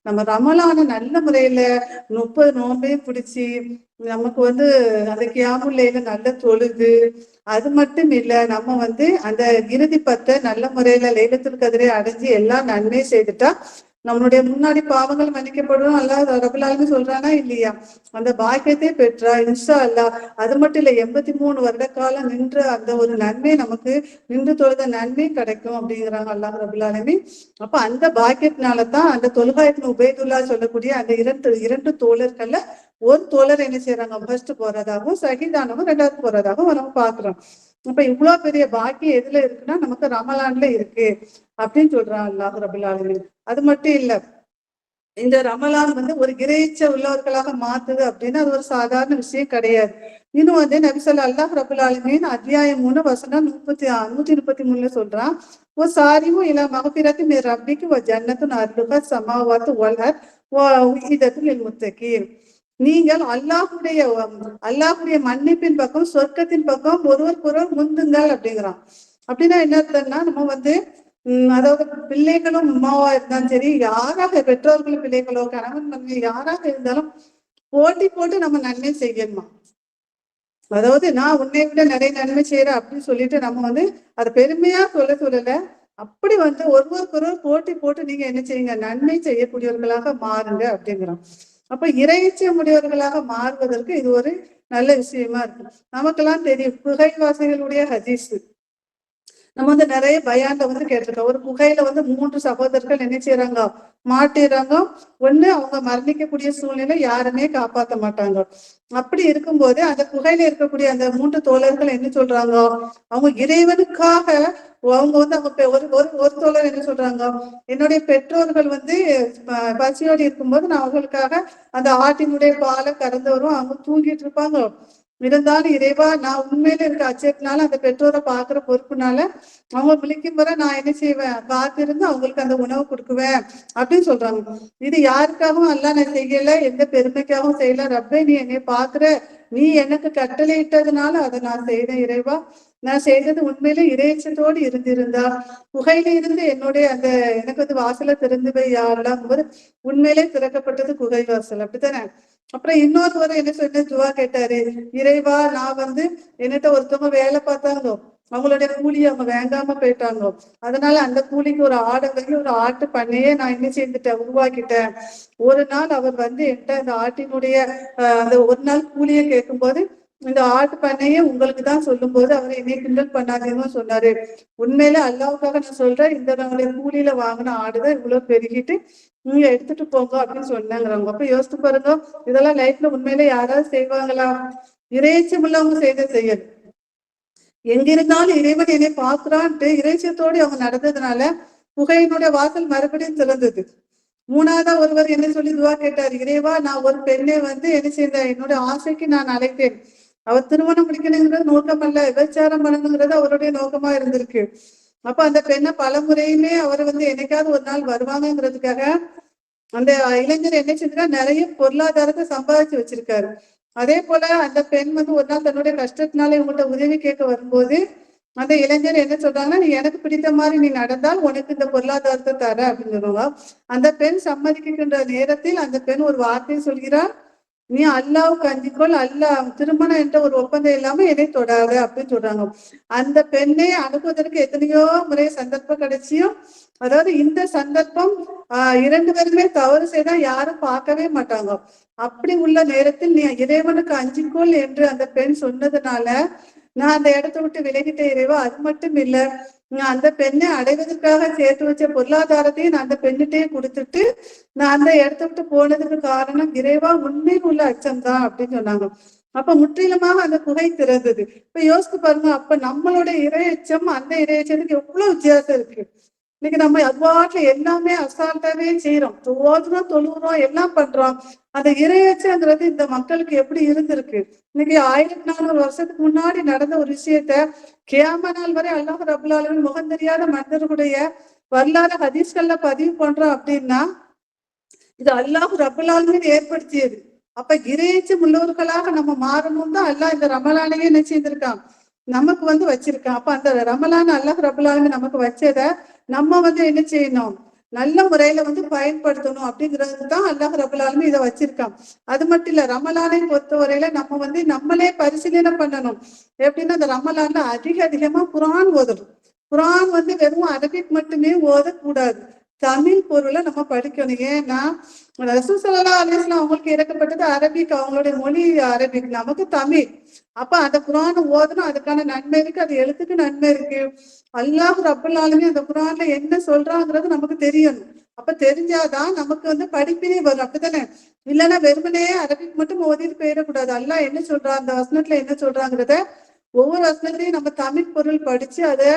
நம்ம ரமலான நல்ல முறையில 30 நோம்பையும் பிடிச்சி நமக்கு வந்து அந்த கியாமுல்லைல நல்ல தொழுது, அது மட்டும் இல்ல நம்ம வந்து அந்த இறுதி 10 நல்ல முறையில லைலத்துல் கத்ரை அடைஞ்சு எல்லாம் நன்மை செய்துட்டா நம்மளுடைய முன்னாடி பாவங்கள் மன்னிக்கப்படும் அல்லாஹ் ரபுல் ஆலமீன் சொல்றானா இல்லையா, அந்த பாக்கியத்தை பெற்றா இன்ஷா அல்லாஹ். அது மட்டும் இல்ல 83 வருட காலம் நின்ற அந்த ஒரு நன்மை நமக்கு நின்று தொழுத நன்மை கிடைக்கும் அப்படிங்கிறாங்க அல்லாஹ் ரபுல் ஆலமீன். அப்ப அந்த பாக்கியத்தினாலதான் அந்த தொல்ஹா இப்னு உபைதுல்லா சொல்லக்கூடிய அந்த இரண்டு தோழர்கள்ல ஒரு தோழர் என்ன செய்யறாங்க, ஃபர்ஸ்ட் போறதாகவும் ஷஹீதானவங்க 2வது போறதாகவும் நம்ம பாக்குறோம். இப்ப இவ்வளவு பெரிய பாக்கியம் எதுல இருக்குன்னா நமக்கு ரமலான்ல இருக்கு அப்படின்னு சொல்றான் அல்லாஹ் ரபுல் ஆலமீன். அது மட்டும் இல்ல, இந்த ரமலான் வந்து ஒரு இறைச்ச உள்ளவர்களாக மாத்துது அப்படின்னா அது ஒரு சாதாரண விஷயம் கிடையாது. இன்னும் வந்து நபி ஸல்லல்லாஹு அல்லாஹ் ரபுல் ஆலமீன் அத்தியாயம் 3 வசனம் 133 சொல்றான், ஓ சாரியும் இலா மகபிரத்து மிர் ரப்பிக்கு வ ஜன்னத்துன் அர்துஹா ஸமாவாத்து வல் அர்த் வ உஇதத்து லில் முத்தகீன், நீங்கள் அல்லாஹ்வுடைய மன்னிப்பின் பக்கம் சொர்க்கத்தின் பக்கம் ஒருவருக்கொருவர் முந்துங்கள் அப்படிங்கிறான். அப்படின்னா என்ன அர்த்தம்னா, நம்ம வந்து அதாவது பிள்ளைகளும் அம்மாவா இருந்தாலும் சரி, யாராக பெற்றோர்களும் பிள்ளைகளோ கணவன் மனைவி யாராக இருந்தாலும் போட்டி போட்டு நம்ம நன்மை செய்யணுமா, அதாவது நான் உன்னை விட நிறைய நன்மை செய்யறேன் அப்படின்னு சொல்லிட்டு நம்ம வந்து அதை பெருமையா சொல்லல, அப்படி வந்து ஒருவருக்கொருவர் போட்டி போட்டு நீங்க என்ன செய்யுங்க, நன்மை செய்யக்கூடியவர்களாக மாறுங்க அப்படிங்கிறோம். அப்ப இறைச்ச முடியவர்களாக மாறுவதற்கு இது ஒரு நல்ல விஷயமா இருக்கு. நமக்கெல்லாம் தெரியும் புகைவாசிகளுடைய ஹதீஸ், நம்ம வந்து நிறைய பயான்ல வந்து கேட்டிருக்கோம். ஒரு குகையில வந்து 3 சகோதரர்கள் என்ன செய்யறாங்க, மாட்டிடுறாங்க. ஒண்ணு அவங்க மரணிக்கக்கூடிய சூழ்நிலை, யாருமே காப்பாத்த மாட்டாங்க. அப்படி இருக்கும்போது அந்த குகையில இருக்கக்கூடிய அந்த 3 தோழர்கள் என்ன சொல்றாங்க, அவங்க இறைவனுக்காக அவங்க வந்து அவங்க ஒரு ஒரு ஒரு தோழர் என்ன சொல்றாங்க, என்னுடைய பெற்றோர்கள் வந்து பசியோடு இருக்கும்போது நான் அவர்களுக்காக அந்த ஆட்டினுடைய பாலை கறந்து வரும், அவங்க தூங்கிட்டு இருப்பாங்க. இருந்தாலும் இறைவா, நான் உண்மையில இருக்க அச்சத்தினால அந்த பெற்றோரை பாக்குற பொறுப்புனால அவங்க விழிக்கும் வரை நான் என்ன செய்வேன், காத்திருந்து அவங்களுக்கு அந்த உணவு கொடுக்குவேன் அப்படின்னு சொல்றாங்க. இது யாருக்காகவும் அல்லாஹ் நான் செய்யல, எந்த பெருமைக்காகவும் செய்யல. ரப்பே, நீ என்னை பாக்குற, நீ எனக்கு கட்டளையிட்டதுனால அதை நான் செய்தேன் இறைவா. நான் செய்தது உண்மையில இறைச்சத்தோடு இருந்திருந்தா குகையில இருந்து என்னுடைய அந்த எனக்கு வந்து வாசலை திறந்து போய் யாரெல்லாம் போது உண்மையிலே திறக்கப்பட்டது குகை வாசல், அப்படித்தானே? அப்புறம் இன்னொரு என்ன சொன்ன துவா கேட்டாரு, இறைவா, நான் வந்து என்னட்ட ஒருத்தவங்க வேலை பார்த்தாங்க, அவங்களுடைய கூலியை அவங்க வாங்காம போயிட்டாங்க. அதனால அந்த கூலிக்கு ஒரு ஆடை வாங்கி ஒரு ஆட்டு பண்ணையே நான் என்ன செஞ்சுட்டேன், உருவாக்கிட்டேன். ஒரு நாள் அவர் வந்து என்கிட்ட அந்த ஆட்டினுடைய அந்த ஒரு நாள் கூலியை கேட்கும்போது, இந்த ஆட்டு பண்ணையே உங்களுக்கு தான் சொல்லும் போது அவர் என்னை கிண்டல் பண்ணாதீங்கன்னு சொன்னாரு. உண்மையில அல்லாவுக்காக நான் சொல்றேன், இந்த நம்மளுடைய கூலியில வாங்கின ஆடுதான் இவ்வளவு பெருகிட்டு, நீங்க எடுத்துட்டு போங்க அப்படின்னு சொன்னாங்கிறாங்க. அப்ப யோசித்து பாருங்க, இதெல்லாம் லைஃப்ல உண்மையில யாராவது செய்வாங்களா? இறைச்சம் உள்ளவங்க செய்த செயல். எங்கிருந்தாலும் இறைவன் என்னை பார்க்கிறான்ட்டு இறைச்சத்தோடு அவங்க நடந்ததுனால குகையினுடைய வாசல் மறுபடியும் திறந்தது. மூணாவதா ஒருவர் என்ன சொல்லி துவா கேட்டார், இறைவா, நான் ஒரு பெண்ணை வந்து என்ன செய்தேன், என்னுடைய ஆசைக்கு நான் அழைத்தேன். அவர் திருமணம் முடிக்கணுங்கிறது நோக்கம் அல்ல, விபச்சாரம் பண்ணணுங்கிறது அவருடைய நோக்கமா இருந்திருக்கு. அப்ப அந்த பெண்ணை பல முறையுமே அவர் வந்து என்னைக்காவது ஒரு நாள் வருவாங்கிறதுக்காக அந்த இளைஞர் என்ன செஞ்சுன்னா நிறைய பொருளாதாரத்தை சம்பாதிச்சு வச்சிருக்காரு. அதே போல அந்த பெண் வந்து ஒரு நாள் தன்னுடைய கஷ்டத்தினால இவங்கள்ட்ட உதவி கேட்க வரும்போது அந்த இளைஞர் என்ன சொல்றாங்கன்னா, நீ எனக்கு பிடித்த மாதிரி நீ நடந்தால் உனக்கு இந்த பொருளாதாரத்தை தர அப்படின்னு சொல்லுவாங்க. அந்த பெண் சம்மதிக்கின்ற நேரத்தில் அந்த பெண் ஒரு வார்த்தையை சொல்கிறார், நீ அல்லாவுக்கு அஞ்சிக்கொள், அல்லாஹ் திருமணம் என்ற ஒரு ஒப்பந்தம் இல்லாம என்னை தொடாத அப்படின்னு சொல்றாங்க. அந்த பெண்ணை அனுப்புவதற்கு எத்தனையோ முறை சந்தர்ப்பம் கிடைச்சியும், அதாவது இந்த சந்தர்ப்பம் 2 பேருமே தவறு செய்தா யாரும் பார்க்கவே மாட்டாங்க. அப்படி உள்ள நேரத்தில் நீ இறைவனுக்கு அஞ்சிக்கொள் என்று அந்த பெண் சொன்னதுனால நான் அந்த இடத்தை விட்டு விலகிட்டேன் இறைவா. அது மட்டும் இல்ல, நான் அந்த பெண்ணை அடைவதற்காக சேர்த்து வச்ச பொருளாதாரத்தையும் நான் அந்த பெண்ணிட்டையே கொடுத்துட்டு நான் அந்த இடத்த விட்டு போனதுக்கு காரணம் இறைவா உண்மையில் உள்ள அச்சம் தான் அப்படின்னு சொன்னாங்க. அப்ப முற்றிலுமாக அந்த குகை திறந்தது. இப்ப யோசித்து பாருங்க, அப்ப நம்மளோட இறையச்சம் அந்த இறையச்சத்துக்கு எவ்வளவு வித்தியாசம் இருக்கு. இன்னைக்கு நம்ம அதுவாட்டுல எல்லாமே அசால்ட்டாவே செய்யறோம், ஓதுறோம், தொழுகிறோம், எல்லாம் பண்றோம். அந்த இறையச்சங்கிறது இந்த மக்களுக்கு எப்படி இருந்திருக்கு. இன்னைக்கு 1400 வருஷத்துக்கு முன்னாடி நடந்த ஒரு விஷயத்த கியாம நாள் வரை அல்லாஹ் ரப்புல் ஆலமீன் முகம் தெரியாத மனிதர்களுடைய வரலாறு ஹதீஸ்கள்ல பதிவு பண்றோம் அப்படின்னா இது அல்லாஹ் ரப்புல் ஆலமீன் ஏற்படுத்தியது. அப்ப இறையச்சம் உள்ளவர்களாக நம்ம மாறணும் தான் அல்லாஹ் இந்த ரமலானையே என்ன செய்திருக்கான், நமக்கு வந்து வச்சிருக்கான். அப்ப அந்த ரமலான் அல்லாஹ் ரப்புல் ஆலமீன் நமக்கு வச்சத நம்ம வந்து என்ன செய்யணும், நல்ல முறையில வந்து பயன்படுத்தணும் அப்படிங்கிறது தான் அல்லாஹ் ரப்புல் ஆலமீன் இதை வச்சிருக்கான். அது மட்டும் இல்ல, ரமலானை பொறுத்தவரையில நம்ம வந்து நம்மளே பரிசீலனை பண்ணணும். எப்படின்னா அந்த ரமலான்ல அதிகமா குர்ஆன் ஓதணும். குர்ஆன் வந்து வெறும் அரபிக் மட்டுமே ஓதக்கூடாது, தமிழ் பொருளை நம்ம படிக்கணும். ஏன்னா ரசூல் ஸல்லல்லாஹு அலைஹி வஸல்லம் அவங்களுக்கு இறக்கப்பட்டது அரபிக், அவங்களுடைய மொழி அரபிக், நமக்கு தமிழ். அப்ப அந்த குர்ஆனை ஓதணும், அதுக்கான நன்மை இருக்கு, அது எழுத்துக்கு நன்மை இருக்கு. அல்லாஹ் ரப்புல் ஆலமீன் அந்த குர்ஆன்ல என்ன சொல்றாங்கிறது நமக்கு தெரியணும். அப்ப தெரிஞ்சாதான் நமக்கு வந்து படிப்பினே வரும், அப்படித்தானே? இல்லைன்னா வெறுமனே அரபிக் மட்டும் ஓதிட்டு போயிடக்கூடாது. அல்லாஹ் என்ன சொல்றா, அந்த வசனத்துல என்ன சொல்றாங்கிறத ஒவ்வொரு வசனத்தையும் நம்ம தமிழ் பொருள் படிச்சு அதை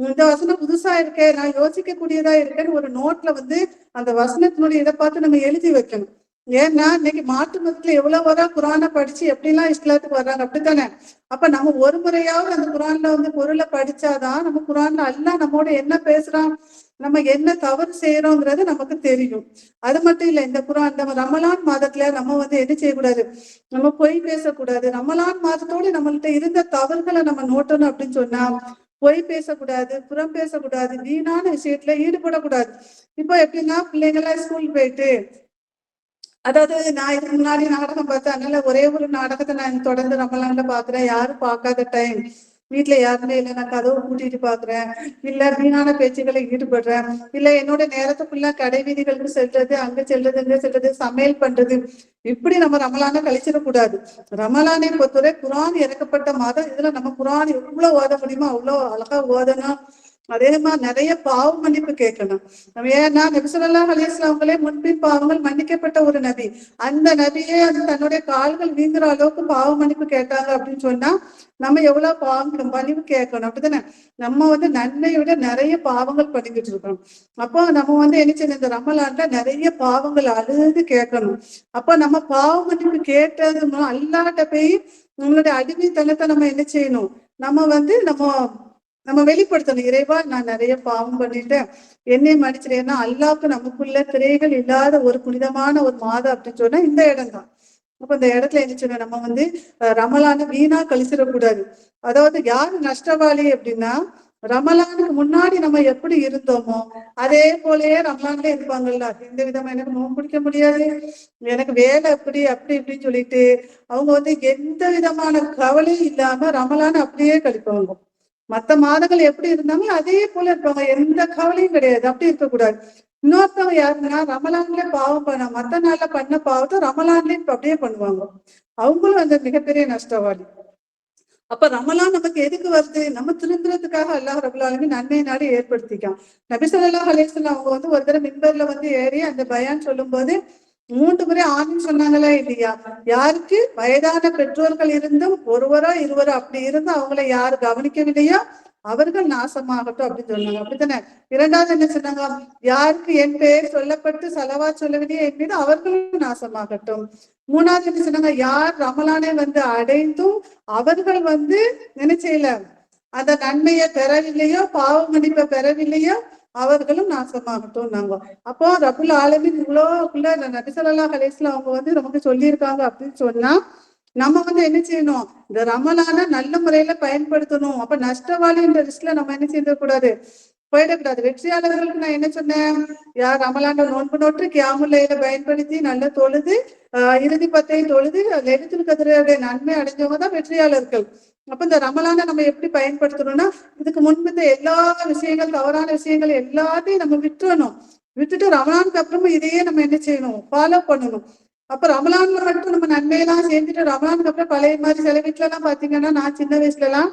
இந்த வசனம் புதுசா இருக்கேன், நான் யோசிக்க கூடியதா இருக்கேன்னு ஒரு நோட்ல வந்து அந்த வசனத்தினுடைய இதை பார்த்து நம்ம எழுதி வைக்கணும். ஏன்னா இன்னைக்கு மாற்று மதத்துல எவ்வளவு வரா குரானை படிச்சு எப்படிலாம் இஸ்லாத்துக்கு வர்றாங்க, அப்படித்தானே? அப்ப நம்ம ஒரு முறையாவது அந்த குரான்ல வந்து பொருளை படிச்சாதான் நம்ம குரான்ல அல்லாஹ் நம்மோட என்ன பேசுறான், நம்ம என்ன தவறு செய்யறோங்கிறது நமக்கு தெரியும். அது மட்டும் இல்ல, இந்த குரான் நம்ம ரமலான் மாதத்துல நம்ம வந்து என்ன செய்யக்கூடாது, நம்ம பொய் பேசக்கூடாது. ரமலான் மாதத்தோடு நம்மள்ட்ட இருந்த தவறுகளை நம்ம நோட்டணும் அப்படின்னு சொன்னா, பொய் பேசக்கூடாது, புறம் பேசக்கூடாது, வீணான விஷயத்துல ஈடுபடக்கூடாது. இப்போ எப்படின்னா பிள்ளைங்க எல்லாம் ஸ்கூல் போயிட்டு, அதாவது நான் இதுக்கு முன்னாடி நாடகம் பார்த்தேன், அதனால ஒரே ஒரு நாடகத்தை நான் தொடர்ந்து ரமலான்ல பாக்குறேன், யாரும் பார்க்காத டைம். வீட்டுல யாருமே இல்லை, நான் கதவை பூட்டிட்டு பாக்குறேன், இல்ல வீணான பேச்சுக்களை ஈடுபடுறேன், இல்ல என்னோட நேரத்துக்குள்ள கடை வீதிகளுக்கு செல்றது, அங்க செல்றது, இங்க செல்றது, சமையல் பண்றது, இப்படி நம்ம ரமலான கழிச்சிடக்கூடாது. ரமலானை பொறுத்தவரை குரான் இறக்கப்பட்ட மாதம். இதுல நம்ம குரான் எவ்வளவு ஓத முடியுமோ அவ்வளவு அழகா ஓதணும். அதே மாதிரி நிறைய பாவ மன்னிப்பு கேட்கணும். நம்ம ஏன்னா நபி ஸல்லல்லாஹு அலைஹி வஸல்லம் அவங்களே முன்பின் பாவங்கள் மன்னிக்கப்பட்ட ஒரு நபி. அந்த நபியே அது தன்னுடைய கால்கள் வீங்குற அளவுக்கு பாவ மன்னிப்பு கேட்டாங்க அப்படின்னு சொன்னா நம்ம எவ்வளவு பாவம் மன்னிப்பு கேட்கணும், அப்படித்தானே? நம்ம வந்து நன்மையை விட நிறைய பாவங்கள் பண்ணிக்கிட்டு இருக்கோம். அப்போ நம்ம வந்து என்ன செய்யணும், இந்த ரமலான்ல நிறைய பாவங்கள் அழுது கேட்கணும். அப்போ நம்ம பாவ மன்னிப்பு கேட்டது அல்லாஹ்ட்ட போய் நம்மளுடைய அடிமைத்தனத்தை நம்ம என்ன செய்யணும், நம்ம வந்து நம்ம வெளிப்படுத்தணும். இறைவா, நான் நிறைய பாவம் பண்ணிட்டேன், என்னை மன்னிச்சிடேன்னா அல்லாஹ்க்கு நமக்குள்ள திரைகள் இல்லாத ஒரு புனிதமான ஒரு மாதம் அப்படின்னு சொன்னா இந்த இடம் தான். அப்ப இந்த இடத்துல என்ன சொன்ன, நம்ம வந்து ரமலான வீணா கழிச்சிடக்கூடாது. அதாவது யாரு நஷ்டவாளி அப்படின்னா, ரமலானுக்கு முன்னாடி நம்ம எப்படி இருந்தோமோ அதே போலயே ரமலான்ல இருப்பாங்கல்ல. எந்த விதமா எனக்கு நோன்பு பிடிக்க முடியாது, எனக்கு வேலை அப்படி அப்படி இப்படின்னு சொல்லிட்டு அவங்க வந்து எந்த விதமான கவலையும் இல்லாம ரமலான அப்படியே கழிப்பாங்க. மத்த மாதங்கள் எப்படி இருந்தாங்களோ அதே போல இருப்பாங்க, எந்த கவலையும் கிடையாது. அப்படி இருக்கக்கூடாது. இன்னொருத்தவங்க யாருன்னா ரமலான்ல பாவம் பண்ண மத்த நாள்ல பண்ண பாவத்தை ரமலான்லயும் அப்படியே பண்ணுவாங்க. அவங்களும் அந்த மிகப்பெரிய நஷ்டவாளி. அப்ப ரமலான் நமக்கு எதுக்கு வருது, நம்ம திருந்துறதுக்காக அல்லாஹ் ரபுல் ஆலமீன் நன்மை நாடு ஏற்படுத்திக்கான். நபி ஸல்லல்லாஹு அலைஹி வஸல்லம் அவங்க வந்து ஒரு தடவை மிம்பர்ல வந்து ஏறி அந்த பயான் சொல்லும் போது 3 முறை ஆமீன் சொன்னாங்களா இல்லையா? யாருக்கு வயதான பெற்றோர்கள் இருந்தும் ஒருவரோ இருவரோ அப்படி இருந்து அவங்களை யாரு கவனிக்கவில்லையோ அவர்கள் நாசமாகட்டும் அப்படின்னு சொன்னாங்க, அப்படித்தானே? இரண்டாவது என்ன சொன்னாங்க, யாருக்கு என் பெயர் சொல்லப்பட்டு சலவா சொல்லவில்லையோ என் மீது அவர்களும் நாசமாகட்டும். மூணாவது என்ன சொன்னாங்க, யார் ரமலானை வந்து அடைந்தும் அவர்கள் வந்து நினைச்சல அந்த நன்மையை பெறவில்லையோ, பாவ மன்னிப்பை பெறவில்லையோ அவர்களும் நாசமாகட்டும் நாங்க. அப்போ ரபுல் ஆலமீன் இவ்வளோக்குள்ள நபி ஸல்லல்லாஹு அலைஹி வஸல்லம் அவங்க வந்து நமக்கு சொல்லியிருக்காங்க அப்படின்னு சொன்னா நம்ம வந்து என்ன செய்யணும், இந்த ரமலான நல்ல முறையில பயன்படுத்தணும். அப்ப நஷ்டவாளின்ற லிஸ்ட்ல நம்ம என்ன செய்யக்கூடாது, போயிடக்கூடாது. வெற்றியாளர்களுக்கு நான் என்ன சொன்னேன், யார் ரமலான நோன்பு நோட்டு கியாமுல்லைல பயன்படுத்தி நல்ல தொழுது இறுதி பத்தை தொழுது லெய்லத்துல் கத்ருடைய நன்மை அடைஞ்சவங்க தான் வெற்றியாளர்கள். அப்ப இந்த ரமலான நம்ம எப்படி பயன்படுத்தணும்னா, இதுக்கு முன்பு எல்லா விஷயங்கள், தவறான விஷயங்கள் எல்லாத்தையும் நம்ம விட்டுறணும். விட்டுட்டு ரமலானுக்கு அப்புறமும் இதையே நம்ம என்ன செய்யணும், ஃபாலோ பண்ணணும். அப்ப ரமலான்ல மட்டும் நம்ம நன்மையெல்லாம் செஞ்சுட்டு ரமலானுக்கு அப்புறம் பழைய மாதிரி சில வீட்டுல எல்லாம் பாத்தீங்கன்னா, நான் சின்ன வயசுல எல்லாம்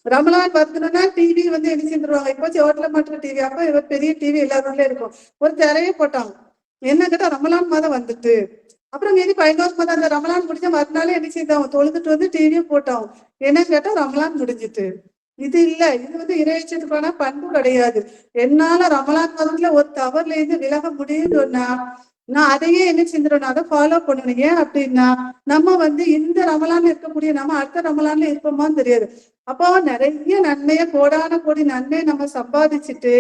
ரமலான் பார்த்தோம்னா டிவி வந்து என்ன செஞ்சிருவாங்க, இப்போ ஹோட்டல மாட்டுற டிவி, அப்ப இவர் பெரிய டிவி எல்லாருமே இருக்கும், ஒரு திரையே போட்டாங்க. என்ன கேட்டா ரமலான் மாதம் வந்துட்டு அப்புறம் மீதி 11 மாதம் அந்த ரமலான் முடிஞ்ச மறுநாளே என்ன செய்தாங்க, தொழுதுட்டு வந்து டிவியை போட்டாங்க. என்னன்னு கேட்டா ரமலான் முடிஞ்சிட்டு. இது இல்ல, இது வந்து இறைச்சத்துக்கான பண்பு கிடையாது. என்னால ரமலான் மாதத்துல ஒரு தவறுல இருந்து விலக முடியும்னு சொன்னா நான் அதையே என்ன செஞ்சிடணும், அதை ஃபாலோ பண்ணணும். ஏன் அப்படின்னா நம்ம வந்து இந்த ரமலான்ல இருக்கக்கூடிய நம்ம அடுத்த ரமலான்ல இருப்போமான்னு தெரியாது. அப்போ நிறைய நன்மையை, கோடான கோடி நன்மையை நம்ம சம்பாதிச்சுட்டு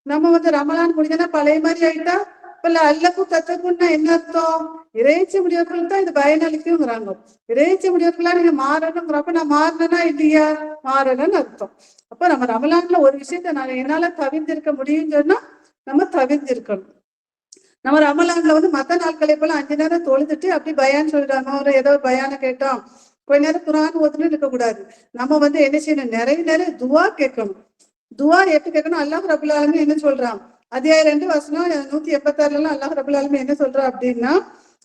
நம்ம வந்து ரமலான் முடிஞ்சனா பழைய மாதிரி ஆயிட்டா இப்ப அல்லக்கும் தத்தக்குன்னா என்ன அர்த்தம், இறைச்சி முடியவர்கள் தான் இது பயனளிக்குங்கிறாங்க. இறைச்சி முடியவர்களா நீங்க மாறணுங்கிறப்ப நான் மாறினா இல்லையா, மாறணும்னு அர்த்தம். அப்ப நம்ம ரமலான்ல ஒரு விஷயத்த நான் என்னால தவிர்த்திருக்க முடியும்னு சொன்னா நம்ம தவிர்த்திருக்கணும். நம்ம ரமலான்ல வந்து மத்த நாட்களை போல 5 நேரம் தொழுதுட்டு அப்படி பயான் சொல்றாங்க, ஒரு ஏதோ பயான கேட்டோம் கொஞ்ச நேரம் குரான் ஓதுன்னு இருக்கக்கூடாது. நம்ம வந்து என்ன செய்யணும், நிறைய துவா கேட்கணும். துவா எப்படி கேட்கணும், அல்லாஹ் ரபுல் ஆலமீன் என்ன சொல்றான், அத்தியாயம் 2 வசனம் 186 அல்லாஹ் ரபுல் ஆலமீன் என்ன சொல்றா அப்படின்னா,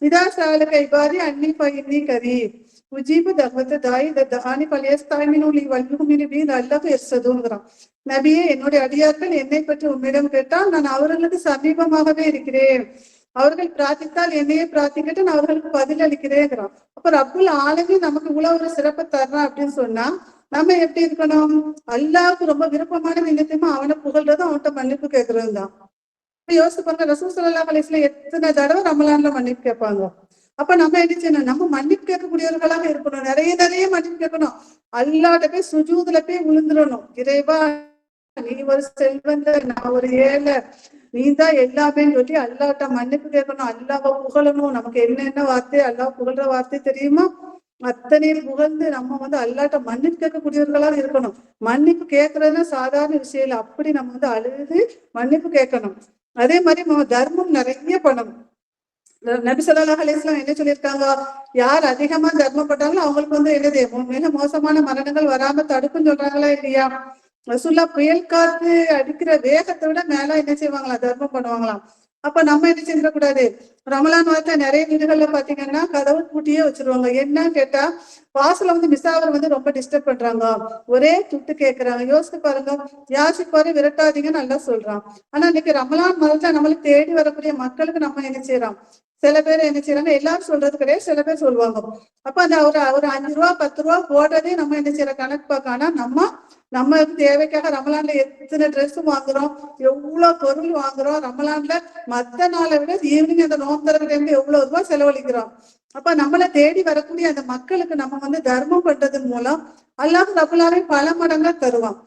இதா சாலக இபாதி அன்னி ஃபஇன்னி கரீப் உஜீபு தஅவத தாயி தஅனி ஃபல்யஸ்தஈமினு லி வல்யுமினு பி லஅல்லஹு யர்ஷதூன்ங்கறான். நபியே, என்னுடைய அடியார்கள் என்னை பற்றி உம்மிடம் கேட்டால் நான் அவர்களுக்கு சமீபமாகவே இருக்கிறேன், அவர்கள் பிரார்த்தித்தால் என்னையே பிரார்த்திக்கிட்டு நான் அவர்களுக்கு பதில் அளிக்கிறேங்கிறான். அப்ப ரப்புல் ஆலமீன் நமக்கு இவ்வளவு ஒரு சிறப்பை தர்றான் அப்படின்னு சொன்னா நம்ம எப்படி இருக்கணும், அல்லாஹ்வுக்கு ரொம்ப விருப்பமான நினைத்தமா அவனை புகழ்றதும் அவன்கிட்ட மன்னிப்பு கேட்கறதும் தான். இப்ப யோசிச்சு பாருங்க, ரசூல் ஸல்லல்லாஹு அலைஹி வஸல்லம் எத்தனை தடவை ரமலான்ல மன்னிப்பு கேட்பாங்க. அப்ப நம்ம என்ன செய்யணும், நம்ம மன்னிப்பு கேட்கக்கூடியவர்களாக இருக்கணும். நிறைய மன்னிப்பு கேட்கணும். அல்லாஹ்ட்ட போய் சுஜூதுல போய் விழுந்துடணும். இறைவா, நீ ஒரு செல்வந்தர், நான் ஒரு ஏழை, நீ தான் எல்லாமே சொல்லி அல்லாஹ்ட்ட மன்னிப்பு கேட்கணும். அல்லாஹ்வை புகழணும். நமக்கு என்னென்ன வார்த்தை அல்லாஹ் புகழ்ற வார்த்தை தெரியுமா, அத்தனையும் புகழ்ந்து நம்ம வந்து அல்லாஹ்ட்ட மன்னிப்பு கேட்கக்கூடியவர்களாக இருக்கணும். மன்னிப்பு கேட்கறதுன்னா சாதாரண விஷயம் இல்லை. அப்படி நம்ம வந்து அழுது மன்னிப்பு கேட்கணும். அதே மாதிரி நம்ம தர்மம் நிறைய பண்ணணும். நபி ஸல்லல்லாஹு அலைஹி வஸல்லம் என்ன சொல்லியிருக்காங்க, யார் அதிகமா தர்மம் பண்றாங்களோ அவங்களுக்கு வந்து என்னது மிக மோசமான மரணங்கள் வராம தடுக்குன்னு சொல்றாங்களா இல்லையா? ரசூல்லா புயல் காத்து அடிக்கிற வேகத்தை விட மேல என்ன செய்வாங்களாம், தர்மம் பண்ணுவாங்களாம். அப்ப நம்ம என்ன செஞ்சிடக்கூடாது, ரமலான் மாதத்துல நிறைய வீடுகள்ல பாத்தீங்கன்னா கதவு பூட்டியே வச்சிருவாங்க. என்னன்னு கேட்டா, வாசல்ல வந்து மிஸ்ஸாவர் வந்து ரொம்ப டிஸ்டர்ப் பண்றாங்க, ஒரே துட்டு கேட்கறாங்க. யோசிச்சு பாருங்க, யாசிப்பாரு விரட்டாதீங்கன்னு நல்லா சொல்றான். ஆனா இன்னைக்கு ரமலான் மாதத்துல நம்மளுக்கு தேடி வரக்கூடிய மக்களுக்கு நம்ம என்ன செய்யறோம், சில பேர் என்ன செய்யறாங்க, எல்லாரும் சொல்றது கிடையாது, சில பேர் சொல்லுவாங்க. அப்ப அந்த ஒரு ஒரு 5 ரூபா 10 ரூபா போடுறதே நம்ம என்ன செய்யறோம் கணக்கு பார்க்க. ஆனா நம்ம தேவைக்காக ரமலான்ல எத்தனை ட்ரெஸ் வாங்குறோம், எவ்வளவு பொருள் வாங்குறோம். ரமலான்ல மத்த நாளை விட ஈவினிங் அந்த நோம்பு டைம்ல எவ்வளவு ரூபாய் செலவழிக்கிறோம். அப்ப நம்மளை தேடி வரக்கூடிய அந்த மக்களுக்கு நம்ம வந்து தர்மம் பண்றதன் மூலம் அல்லாஹ் ரப்பல் ஆலமீன் பல மடங்கா தருவான்.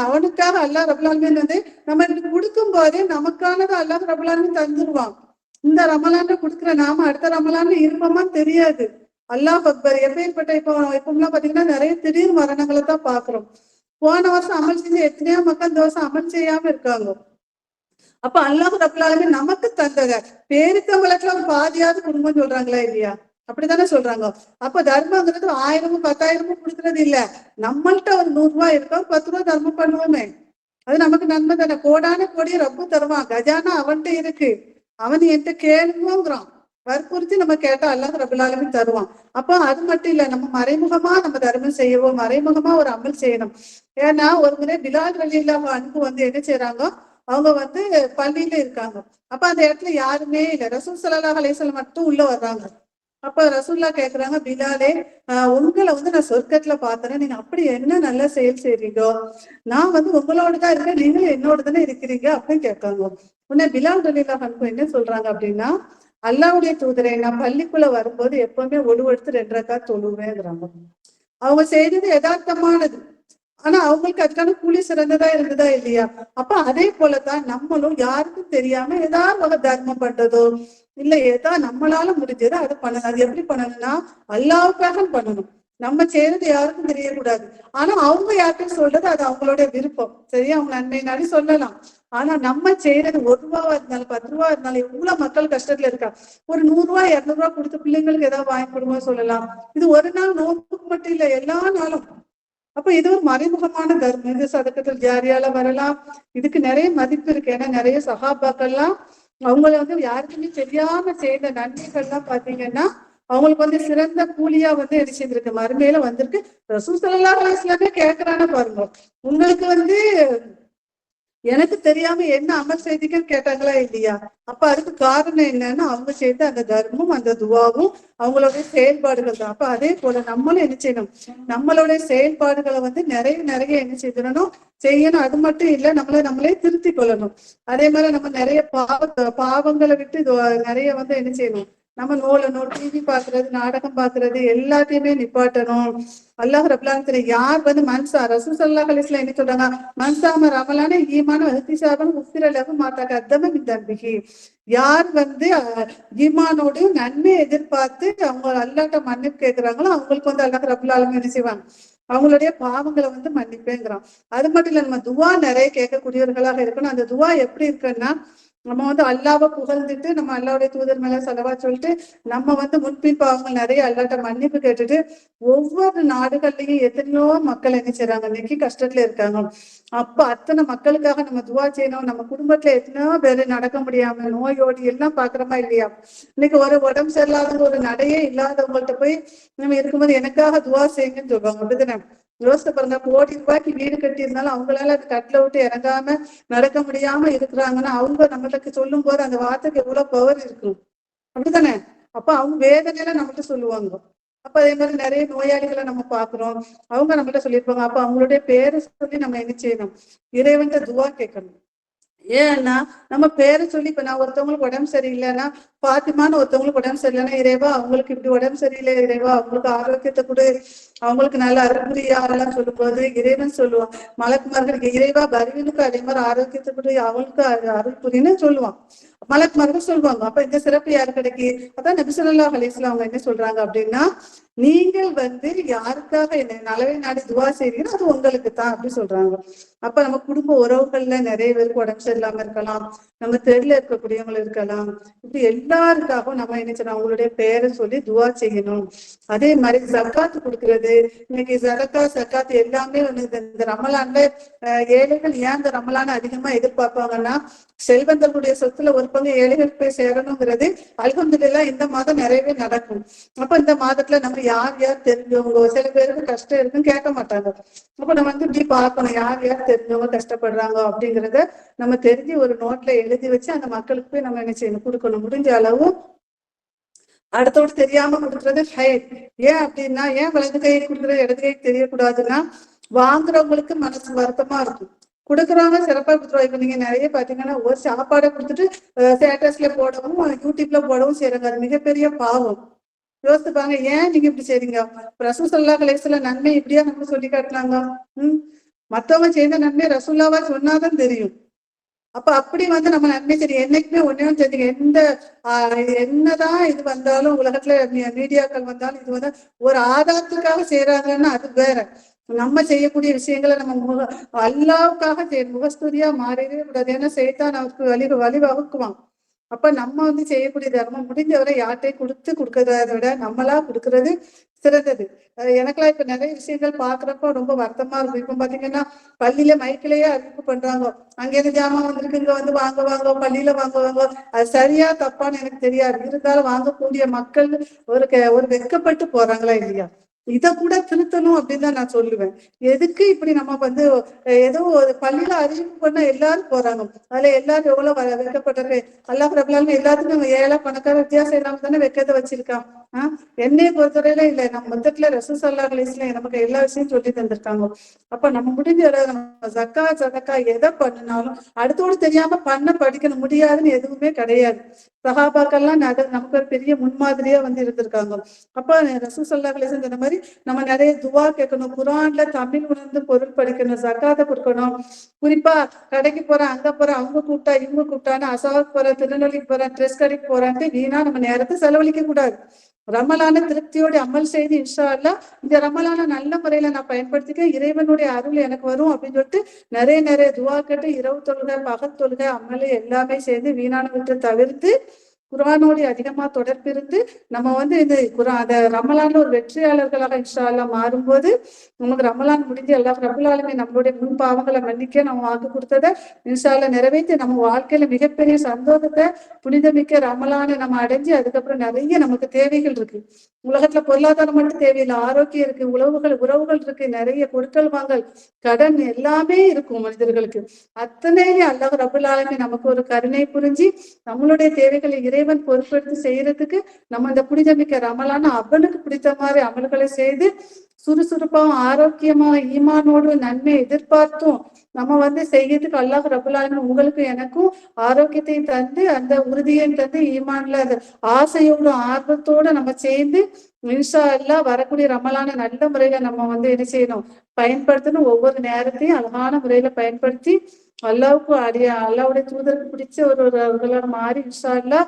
அவனுக்காக அல்லாஹ் ரப்பல் ஆலமீன் வந்து நம்ம இப்படி கொடுக்கும் போதே நமக்கானதை அல்லாஹ் ரப்பல் ஆலமீன் தந்துருவான். இந்த ரமலான்ல குடுக்குற நாம அடுத்த ரமலான்ல இருப்போமான்னு தெரியாது. அல்லாஹ் அக்பர். எப்பேற்பட்ட இப்பெல்லாம் பாத்தீங்கன்னா நிறைய திடீர் மரணங்களை தான் பாக்குறோம். போன வருஷம் அமல் செஞ்சு எத்தனையோ மக்கள் இந்த வருஷம் அமல் செய்யாம இருக்காங்க. அப்ப அல்லாஹ் ரப்பல் ஆலமீன் நமக்கு தந்தத பேரித்தவங்களுக்கு ஒரு பாதியாவது குடும்பம் சொல்றாங்களா இல்லையா? அப்படித்தானே சொல்றாங்க. அப்ப தர்மங்கிறது 1000 10,000 கொடுக்கறது இல்ல. நம்மள்ட்ட ஒரு 100 ரூபாய் இருக்கா, 10 ரூபாய் தர்மம் பண்ணுவோமே, அது நமக்கு நன்மை தானே. கோடான கோடிய ரப்பு தருவான், கஜானா அவன்கிட்ட இருக்கு, அவன் என்கிட்ட கேளுங்கிறான். வற்புறுத்தி நம்ம கேட்டா அல்லாஹ் ரப்பல் ஆலமீன் தருவான். அப்போ அது மட்டும் இல்ல, நம்ம மறைமுகமா நம்ம தர்மம் செய்யவோ, மறைமுகமா ஒரு அமல் செய்யணும். ஏன்னா ஒரு முறை பிலால் ரலியல்லாஹு அன்ஹு வந்து என்ன செய்யறாங்க, அவங்க வந்து பள்ளியில இருக்காங்க. அப்ப அந்த இடத்துல யாருமே இல்ல, ரசூல் ஸல்லல்லாஹு அலைஹி வஸல்லம் மட்டும் உள்ள வர்றாங்க. அப்ப ரசூல்லா கேக்குறாங்க, பிலாலே உங்களை வந்து நான் சொர்க்கத்துல பார்த்தேன், நீங்க அப்படி என்ன நல்ல செயல் செய்றீங்க, நான் வந்து உங்களோடதான் இருக்கேன், நீங்களும் என்னோட தானே இருக்கிறீங்க அப்படின்னு கேட்காங்க. உடனே பிலால் ரலியல்லாஹு அன்ஹு என்ன சொல்றாங்க அப்படின்னா, அல்லாஹ்வுடைய தூதரை, நான் பள்ளிக்குள்ள வரும்போது எப்பவுமே ஒழுவெடுத்து 2 ரக்காத் தொழுவேங்கிறாங்க. அவங்க செய்தது யதார்த்தமானது. ஆனா அவங்களுக்கு அதுக்கான கூலி சிறந்ததா இருந்ததா இல்லையா? அப்ப அதே போலதான் நம்மளும் யாருக்கும் தெரியாம ஏதாவது ஒரு தர்மம் பண்றதோ, இல்ல ஏதா நம்மளால முடிஞ்சதோ அதை பண்ணணும். அது எப்படி பண்ணணும்னா அல்லாஹ்வுக்காக பண்ணணும். நம்ம செய்யறது யாருக்கும் தெரியக்கூடாது. ஆனா அவங்க யார்கிட்ட சொல்றது அது அவங்களுடைய விருப்பம். சரியா, அவங்க நன்மை நாடி சொல்லலாம். ஆனா நம்ம செய்யறது 1 ரூபாவா இருந்தாலும் 10 ரூபா இருந்தாலும் எவ்வளவு மக்கள் கஷ்டத்துல இருக்கா. ஒரு 100 ரூபாய் 200 ரூபாய் கொடுத்து பிள்ளைங்களுக்கு ஏதாவது வாங்கி கொடுங்க சொல்லலாம். இது ஒரு நாள் நோம்புக்கு மட்டும் இல்ல, எல்லா நாளும். அப்ப இது ஒரு மறைமுகமான தர்மம். இது சதக்கத்தில் ஜாரியால வரலாம். இதுக்கு நிறைய மதிப்பு இருக்கு. ஏன்னா நிறைய சஹாபாக்கள்லாம் அவங்கள வந்து யாருக்குமே தெரியாம செய்த நன்மைகள்லாம் பாத்தீங்கன்னா அவங்களுக்கு வந்து சிறந்த கூலியா வந்து என்ன செய்திருக்கு, மறுமையில வந்திருக்கு. ரசூல் ஸல்லல்லாஹு அலைஹி வஸல்லம் கேட்கறான்னு பாருங்க, உங்களுக்கு வந்து எனக்கு தெரியாம என்ன அமல் செய்தீங்கன்னு கேட்டாங்களா இல்லையா? அப்ப அதுக்கு காரணம் என்னன்னா அவங்க செய்த அந்த தர்மம், அந்த துவாவும் அவங்களுடைய செயல்பாடுகள் தான். அப்ப அதே போல நம்மளும் என்ன செய்யணும், நம்மளுடைய செயல்பாடுகளை வந்து நிறைய நிறைய என்ன செய்யணும், செய்யணும். அது மட்டும் இல்ல, நம்மளே திருத்திக் கொள்ளணும். அதே மாதிரி நம்ம நிறைய பாவங்களை விட்டு நிறைய வந்து என்ன செய்யணும், நம்ம டிவி பாக்குறது, நாடகம் பாக்குறது எல்லாத்தையுமே நிப்பாட்டணும். அல்லாஹ் ரப்பல் ஆலமீன் யார் வந்து மன்சா, ரசூல் ஸல்லல்லாஹு அலைஹி வஸல்லம் என்ன சொல்றாங்க, மன்சாம ரமலான ஈமான வஹ்திசாபன் உஃபிர லஹு மா தகத்தம மின் தன்பிஹி. யார் வந்து ஈமானோடு நன்மை எதிர்பார்த்து அவங்க அல்லாஹ்ட்ட மன்னிப்பு கேட்கிறாங்களோ அவங்களுக்கு வந்து அல்லாஹ் ரப்பல் ஆலமீன் என்ன செய்வாங்க, அவங்களுடைய பாவங்களை வந்து மன்னிப்பேங்கிறான். அது மட்டும் இல்ல, நம்ம துவா நிறைய கேட்கக்கூடியவர்களாக இருக்கணும். அந்த துவா எப்படி இருக்குன்னா, நம்ம வந்து அல்லாவை புகழ்ந்துட்டு நம்ம அல்லாவுடைய தூதர் மேல செலவா சொல்லிட்டு நம்ம வந்து முன்பின் பாவங்கள் நிறைய அல்லாட்ட மன்னிப்பு கேட்டுட்டு, ஒவ்வொரு நாடுகள்லயும் எத்தனையோ மக்கள் என்ன செய்றாங்க, இன்னைக்கு கஷ்டத்துல இருக்காங்க. அப்ப அத்தனை மக்களுக்காக நம்ம துவா செய்யணும். நம்ம குடும்பத்துல எத்தனையோ பேரு நடக்க முடியாம நோயோடி எல்லாம் பாக்குறோமா இல்லையா? இன்னைக்கு ஒரு உடம்பு சரியில்லாத ஒரு நடையே இல்லாதவங்கள்ட்ட போய் நம்ம இருக்கும்போது எனக்காக துவா செய்யுங்கன்னு சொல்லுவாங்க. அப்படிதானே? யோசித்து பாருங்க, கோடி ரூபாய்க்கு வீடு கட்டி இருந்தாலும் அவங்களால அது கட்டில விட்டு இறங்காம நடக்க முடியாம இருக்கிறாங்கன்னா அவங்க நம்மளுக்கு சொல்லும் போது அந்த வார்த்தைக்கு எவ்வளவு பவர் இருக்கும். அப்படித்தானே? அப்ப அவங்க வேதனையில நம்மகிட்ட சொல்லுவாங்க. அப்ப அதே மாதிரி நிறைய நோயாளிகளை நம்ம பாக்குறோம், அவங்க நம்மகிட்ட சொல்லியிருப்பாங்க. அப்ப அவங்களுடைய பேரை சொல்லி நம்ம என்ன செய்யணும், இறைவன் துவா கேட்கணும். ஏன்னா நம்ம பேரை சொல்லி, இப்ப நான் ஒருத்தவங்களுக்கு உடம்பு சரியில்லைன்னா, பாத்திமான்னு ஒருத்தவங்களுக்கு உடம்பு சரியில்லைன்னா, இறைவா அவங்களுக்கு இப்படி உடம்பு சரியில்லை, இறைவா அவங்களுக்கு ஆரோக்கியத்தை கொடு, அவங்களுக்கு நல்ல அருள்புரியாரெல்லாம் சொல்லும் போது இறைவன் சொல்லுவான், மலக்குமார்களுக்கு இறைவா பர்வீனுக்கு அதே மாதிரி ஆரோக்கியத்தை கொடு, அவங்களுக்கு அருள் புரின்னு சொல்லுவான். மலக்குமார்கள் சொல்லுவாங்க. அப்ப இந்த சிறப்பு யாரு கிடைக்கு? அதான் நபி ஸல்லல்லாஹு அலைஹி வஸல்லம் அவங்க என்ன சொல்றாங்க அப்படின்னா, நீங்கள் யாருக்காக என்ன நலவை நாடி துவா செய்றீங்களோ அது உங்களுக்கு தான் அப்படி சொல்றாங்க. அப்ப நம்ம குடும்ப உறவுகள்ல நிறைய பேருக்கு உடம்பு சரியில்லாம இருக்கலாம், நம்ம தெருல இருக்கக்கூடியவங்க இருக்கலாம், இப்படி எல்லாருக்காகவும் நம்ம என்ன செய்யணும், அவங்களுடைய பெயரை சொல்லி துவா செய்யணும். அதே மாதிரி ஜக்காத்து கொடுக்கறது, இன்னைக்கு சக்காத்து எல்லாமே வந்து இந்த ரமலான்ல ஏழைகள் ஏன் இந்த ரமலான அதிகமா எதிர்பார்ப்பாங்கன்னா, செல்வந்தர்களுடைய சொத்துல ஒரு பங்கு ஏழைகள் போய் சேரணுங்கிறது அல்ஹம்துலில்லாஹ் இந்த மாதம் நிறையவே நடக்கும். அப்ப இந்த மாதத்துல நம்ம யார் யார் தெரிஞ்சவங்க, சில பேருக்கு கஷ்டம் இருக்குன்னு கேட்க மாட்டாங்க. அப்ப நம்ம இப்படி பார்க்கணும், யார் யார் தெரிஞ்சவங்க கஷ்டப்படுறாங்க அப்படிங்கிறத நம்ம தெரிஞ்சு ஒரு நோட்ல எழுதி வச்சு அந்த மக்களுக்கு போய் நம்ம என்ன செய்யணும், கொடுக்கணும். முடிஞ்ச அளவு அடுத்தோடு தெரியாம கொடுக்கறது ஹைட். ஏன் அப்படின்னா, ஏன் வலது கையை கொடுக்குறது இடது கைக்கு தெரியக்கூடாதுன்னா, வாங்குறவங்களுக்கு மனசு வருத்தமா இருக்கும், கொடுக்குறவங்க சிறப்பா கொடுத்துருவாங்க. இப்ப நீங்க நிறைய பாத்தீங்கன்னா ஒரு சாப்பாடை கொடுத்துட்டு ஸ்டேட்டஸ்ல போடவும் யூடியூப்ல போடவும் செய்யறாங்க. அது மிகப்பெரிய பாவம். யோசித்து பாருங்க, ஏன் நீங்க இப்படி செய்றீங்க? ரசூல் ஸல்லல்லாஹு அலைஹி வஸல்லம் நன்மை இப்படியா நம்ம சொல்லி காட்டுறாங்க? மத்தவங்க செய்த நன்மை ரசூல்லாவா சொன்னாதான் தெரியும். அப்ப அப்படி நம்ம நன்மை சரி என்னைக்குமே ஒன்னும் தெரியுங்க, என்னதான் இது வந்தாலும் உலகத்துல மீடியாக்கள் வந்தாலும் இது ஒரு ஆதாரத்துக்காக செய்யறாங்கன்னா அது வேற. நம்ம செய்யக்கூடிய விஷயங்களை நம்ம அல்லாவுக்காக முகஸ்துதியா மாறிடவே கூடாது. ஏன்னா சைத்தான் அவருக்கு வழி வகுக்குவான். அப்ப நம்ம செய்யக்கூடிய தர்மம் முடிஞ்சவரை யார்கிட்டையும் கொடுக்கறத விட நம்மளா கொடுக்கறது சிறந்தது. எனக்கெல்லாம் இப்ப நிறைய விஷயங்கள் பாக்குறப்ப ரொம்ப வருத்தமா இருக்கும். இப்ப பாத்தீங்கன்னா பள்ளியில மைக்கிலேயே அறிவிப்பு பண்றாங்க, அங்க இருந்து ஜாமான் வந்திருக்கு, இங்க வாங்க பள்ளியில வாங்க. அது சரியா தப்பான்னு எனக்கு தெரியாது. இருந்தாலும் வாங்கக்கூடிய மக்கள் ஒரு வெட்கப்பட்டு போறாங்களா இல்லையா? இத கூட திருத்தணும் அப்படின்னு தான் நான் சொல்லுவேன். எதுக்கு இப்படி நம்ம ஏதோ ஒரு பள்ளியில அறிவிப்பு பண்ண எல்லாரும் போறாங்க, அதுல எல்லாரும் எவ்வளவு வெட்கப்பட்டது. அல்லாஹ் ரப்பல் ஆலமீன் எல்லாத்துக்கும் ஏழை பணக்கார வித்தியாசம் இல்லாம தானே வெட்கத்தை வச்சிருக்கான். என்னைய பொறுத்தவரையில இல்ல, நம்ம மொத்தத்துல ரசூல் ஸல்லல்லாஹு அலைஹி வஸல்லம் நமக்கு எல்லா விஷயம் சொல்லி தந்திருக்காங்க. அப்ப நம்ம முடிஞ்ச நம்ம சதக்கா எதை பண்ணினாலும் அடுத்தோடு தெரியாம படிக்க முடியாதுன்னு எதுவுமே கிடையாது. சஹாபாக்கள்லாம் நமக்கு ஒரு பெரிய முன்மாதிரியா இருந்திருக்காங்க. அப்ப ரசூல் ஸல்லல்லாஹு அலைஹி வஸல்லம் சொன்ன மாதிரி நம்ம நிறைய துவா கேட்கணும், குர்ஆன்ல தமிழ் உணர்ந்து பொருள் படிக்கணும், ஜக்காத்தை கொடுக்கணும். குறிப்பா கடைக்கு போறேன், அங்க போறேன், அவங்க கூப்பிட்டா இவங்க கூப்பிட்டான்னு அசாவுக்கு போறேன், திருநெல்வேலிக்கு போறேன், ட்ரெஸ் கடைக்கு போறேன்ட்டு வீணா நம்ம நேரத்தை செலவழிக்க கூடாது. ரமலான திருப்தியோடு அமல் செய்து இன்ஷா அல்லாஹ் இந்த ரமலான நல்ல முறையில நான் பயன்படுத்திக்க இறைவனுடைய அருள் எனக்கு வரும் அப்படின்னு சொல்லிட்டு நிறைய துவா கேட்டு இரவு தொழுகை பகல் தொழுகை அமலு எல்லாமே சேர்ந்து வீணானவற்றை தவிர்த்து குர்ஆனோடு அதிகமா தொடர்பு இருந்து நம்ம இந்த அந்த ரமலான்ல ஒரு வெற்றியாளர்களாக இன்ஷா அல்லாஹ் மாறும்போது நமக்கு ரமலான் முடிஞ்சு அல்லாஹ் ரப்பல் ஆலமீன் நம்மளுடைய முன் பாவங்களை மன்னிக்க நம்ம வாக்கு கொடுத்ததை இன்ஷா அல்லாஹ் நிறைவேற்றி நம்ம வாழ்க்கையில மிகப்பெரிய சந்தோஷத்தை புனிதமிக்க ரமலானை நம்ம அடைஞ்சு அதுக்கப்புறம் நிறைய நமக்கு தேவைகள் இருக்கு. உலகத்துல பொருளாதாரம் மட்டும் தேவையில்லை, ஆரோக்கியம் இருக்கு, உறவுகள் இருக்கு, நிறைய பொருட்கள் வாங்கல், கடன் எல்லாமே இருக்கும் மனிதர்களுக்கு. அத்தனையும் அல்லாஹ் ரப்பல் ஆலமீன் நமக்கு ஒரு கருணை புரிஞ்சு நம்மளுடைய தேவைகளை இறைவன் பொறுப்பெடுத்து செய்யறதுக்கு நம்ம இந்த புனிதமிக்க ரமலான அவனுக்கு பிடித்த மாதிரி அமல்களை செய்து சுறுசுறுப்பாவும் ஆரோக்கியமா ஈமானோடு நன்மை எதிர்பார்த்தும் நம்ம செய்யறதுக்கு அல்லாஹ் ரப்பல் ஆலமீன் உங்களுக்கு எனக்கும் ஆரோக்கியத்தையும் தந்து அந்த உறுதியையும் தந்து ஈமான்ல அந்த ஆசையோடு ஆர்வத்தோடு நம்ம சேர்ந்து இன்ஷா அல்லாஹ் வரக்கூடிய ரமலான நல்ல முறையில நம்ம என்ன செய்யணும், பயன்படுத்தணும். ஒவ்வொரு நேரத்தையும் அழகான முறையில பயன்படுத்தி அல்லாவுடைய தூதருக்கு பிடிச்ச ஒரு மாறி இன்ஷா அல்லாஹ்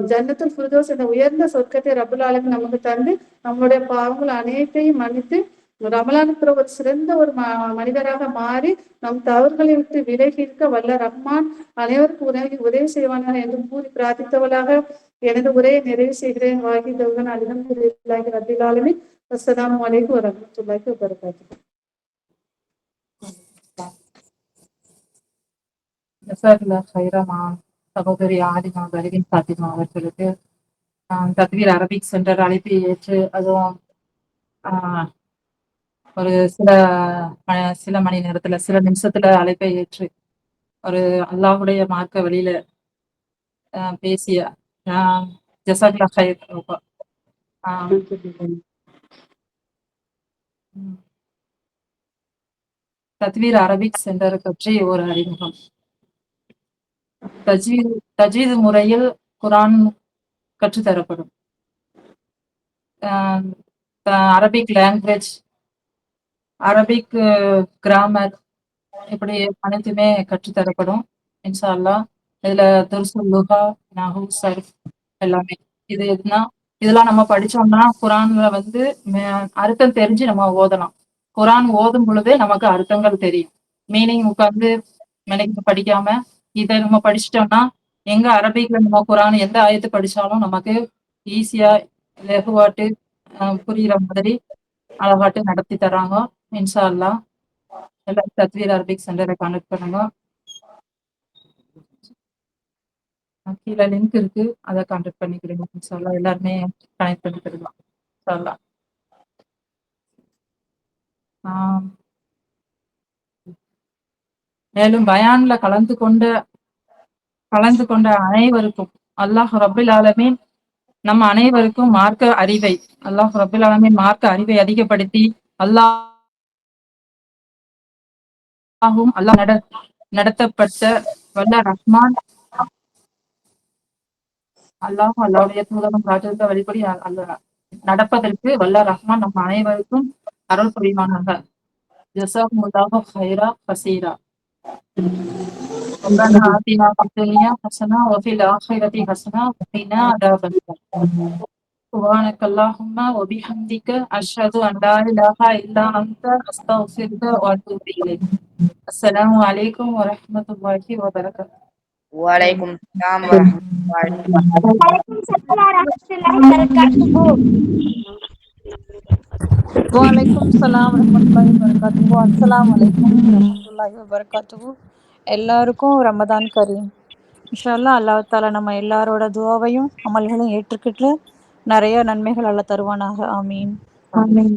ஜன்னத்துல் ஃபிர்தௌஸ் என்ற உயர்ந்த சொர்க்கத்தை ரப்பல் ஆலமீன் நமக்கு தந்து நம்மளுடைய பாவங்கள் அனைத்தையும் மன்னித்து ரமலானுக்கு ஒரு சிறந்த ஒரு மனிதராக மாறி நம் தவறுகளை விட்டு விலகி இருக்க வல்ல ரஹ்மான் அனைவருக்கும் உதவி செய்வானாக என்று கூறி பிரார்த்தித்தவளாக எனது உரையை நிறைவு செய்கிறேன். வாகி தௌகன் அல்ஹம்துலில்லாஹி ரப்பில் ஆலமீன். அஸ்ஸலாமு அலைக்கும் வரஹ்மத்துல்லாஹி வபரகாத்துஹு. சகோதரி ஆலிமா பர்வீன் ஃபாத்திமா அவர்களுக்கு தக்வீர் அரபிக் சென்டர் அழைப்பை ஏற்று அதுவும் ஒரு சில மணி நேரத்துல சில நிமிஷத்துல அழைப்பை ஏற்று ஒரு அல்லாஹுடைய மார்க்க வழியில பேசிய ஜஸாக்லா ஹைர். தத்வீர் அரபிக் சென்டர் பற்றி ஒரு அறிமுகம். தஜ்வீது முறையில் குர்ஆன் கற்றுத்தரப்படும். அரபிக் லாங்குவேஜ், அரபிக் கிராமர் இப்படி அனைத்துமே கற்றுத்தரப்படும் இன்ஷா அல்லாஹ். இதுல துர்சுல் லுகா, நஹு, சர்ஃப் எல்லாமே. இது எதுனா இதெல்லாம் நம்ம படிச்சோம்னா குரான்ல வந்து அர்த்தம் தெரிஞ்சு நம்ம ஓதலாம். குரான் ஓதும் பொழுதே நமக்கு அர்த்தங்கள் தெரியும். மீனிங் உட்கார்ந்து மெனக்கிட்டு படிக்காம, இத நம்ம படிச்சுட்டோம்னா, எங்க அரபிக்ல நம்ம குரான் எந்த ஆயத்து படிச்சாலும் நமக்கு ஈஸியா லெகுவாட்டு புரியிற மாதிரி அழகாட்டு நடத்தி தர்றாங்க. இன்ஷா அல்லாஹ். எல்லாரும் தத்வீர் அரபிக் சென்டரை கான்டாக்ட் பண்ணுங்க. கீழ லிங்க் இருக்கு. அத கான்டாக்ட் பண்ணிக்கிறீங்க. இன்ஷா அல்லாஹ் எல்லாருமே கனெக்ட் பண்ணிக்கிடலாம். இன்ஷா அல்லாஹ். மேலும் பயான்ல கலந்து கொண்ட அனைவருக்கும் அல்லாஹ் ரப்பில் ஆலமீன் நம்ம அனைவருக்கும் மார்க்க அறிவை அல்லாஹ் ரப்பில் ஆலமீன் மார்க்க அறிவை அதிகப்படுத்தி அல்லாஹ் நடத்தப்பட்ட வல்ல ரஹ்மான் அல்லாஹ்வுடைய தூதரும் ராஜாத்த வழிபடி நடப்பதற்கு வல்ல ரஹ்மான் நம்ம அனைவருக்கும் அருள் புரிவானாக. ஜஸாகுமுல்லாஹு ஹைரா கஸீரா. ربنا آتنا في الدنيا حسنة وفي الآخرة حسنة وقنا عذاب النار. سبحانك اللهم وبحمدك أشهد أن لا إله إلا أنت أستغفرك وأتوب إليك. السلام عليكم ورحمة الله وبركاته. وعليكم السلام ورحمة الله وبركاته. وعليكم السلام ورحمة الله وبركاته. வலைக்கும் சலாம் வரமத்துல்லாஹி வபரகாத்துஹு. அஸ்ஸலாமு அலைக்கும் வரமத்துல்லாஹி வபரகாத்துஹு. எல்லாருக்கும் ரமதான் கரீம். இன்ஷா அல்லாஹ் அல்லாஹ் தஆலா நம்ம எல்லாரோட துஆவையும் அமல்களையும் ஏற்றுக்கிட்டு நிறைய நன்மைகள் அல்லாஹ் தருவானாக. ஆமீன். ஆமீன்.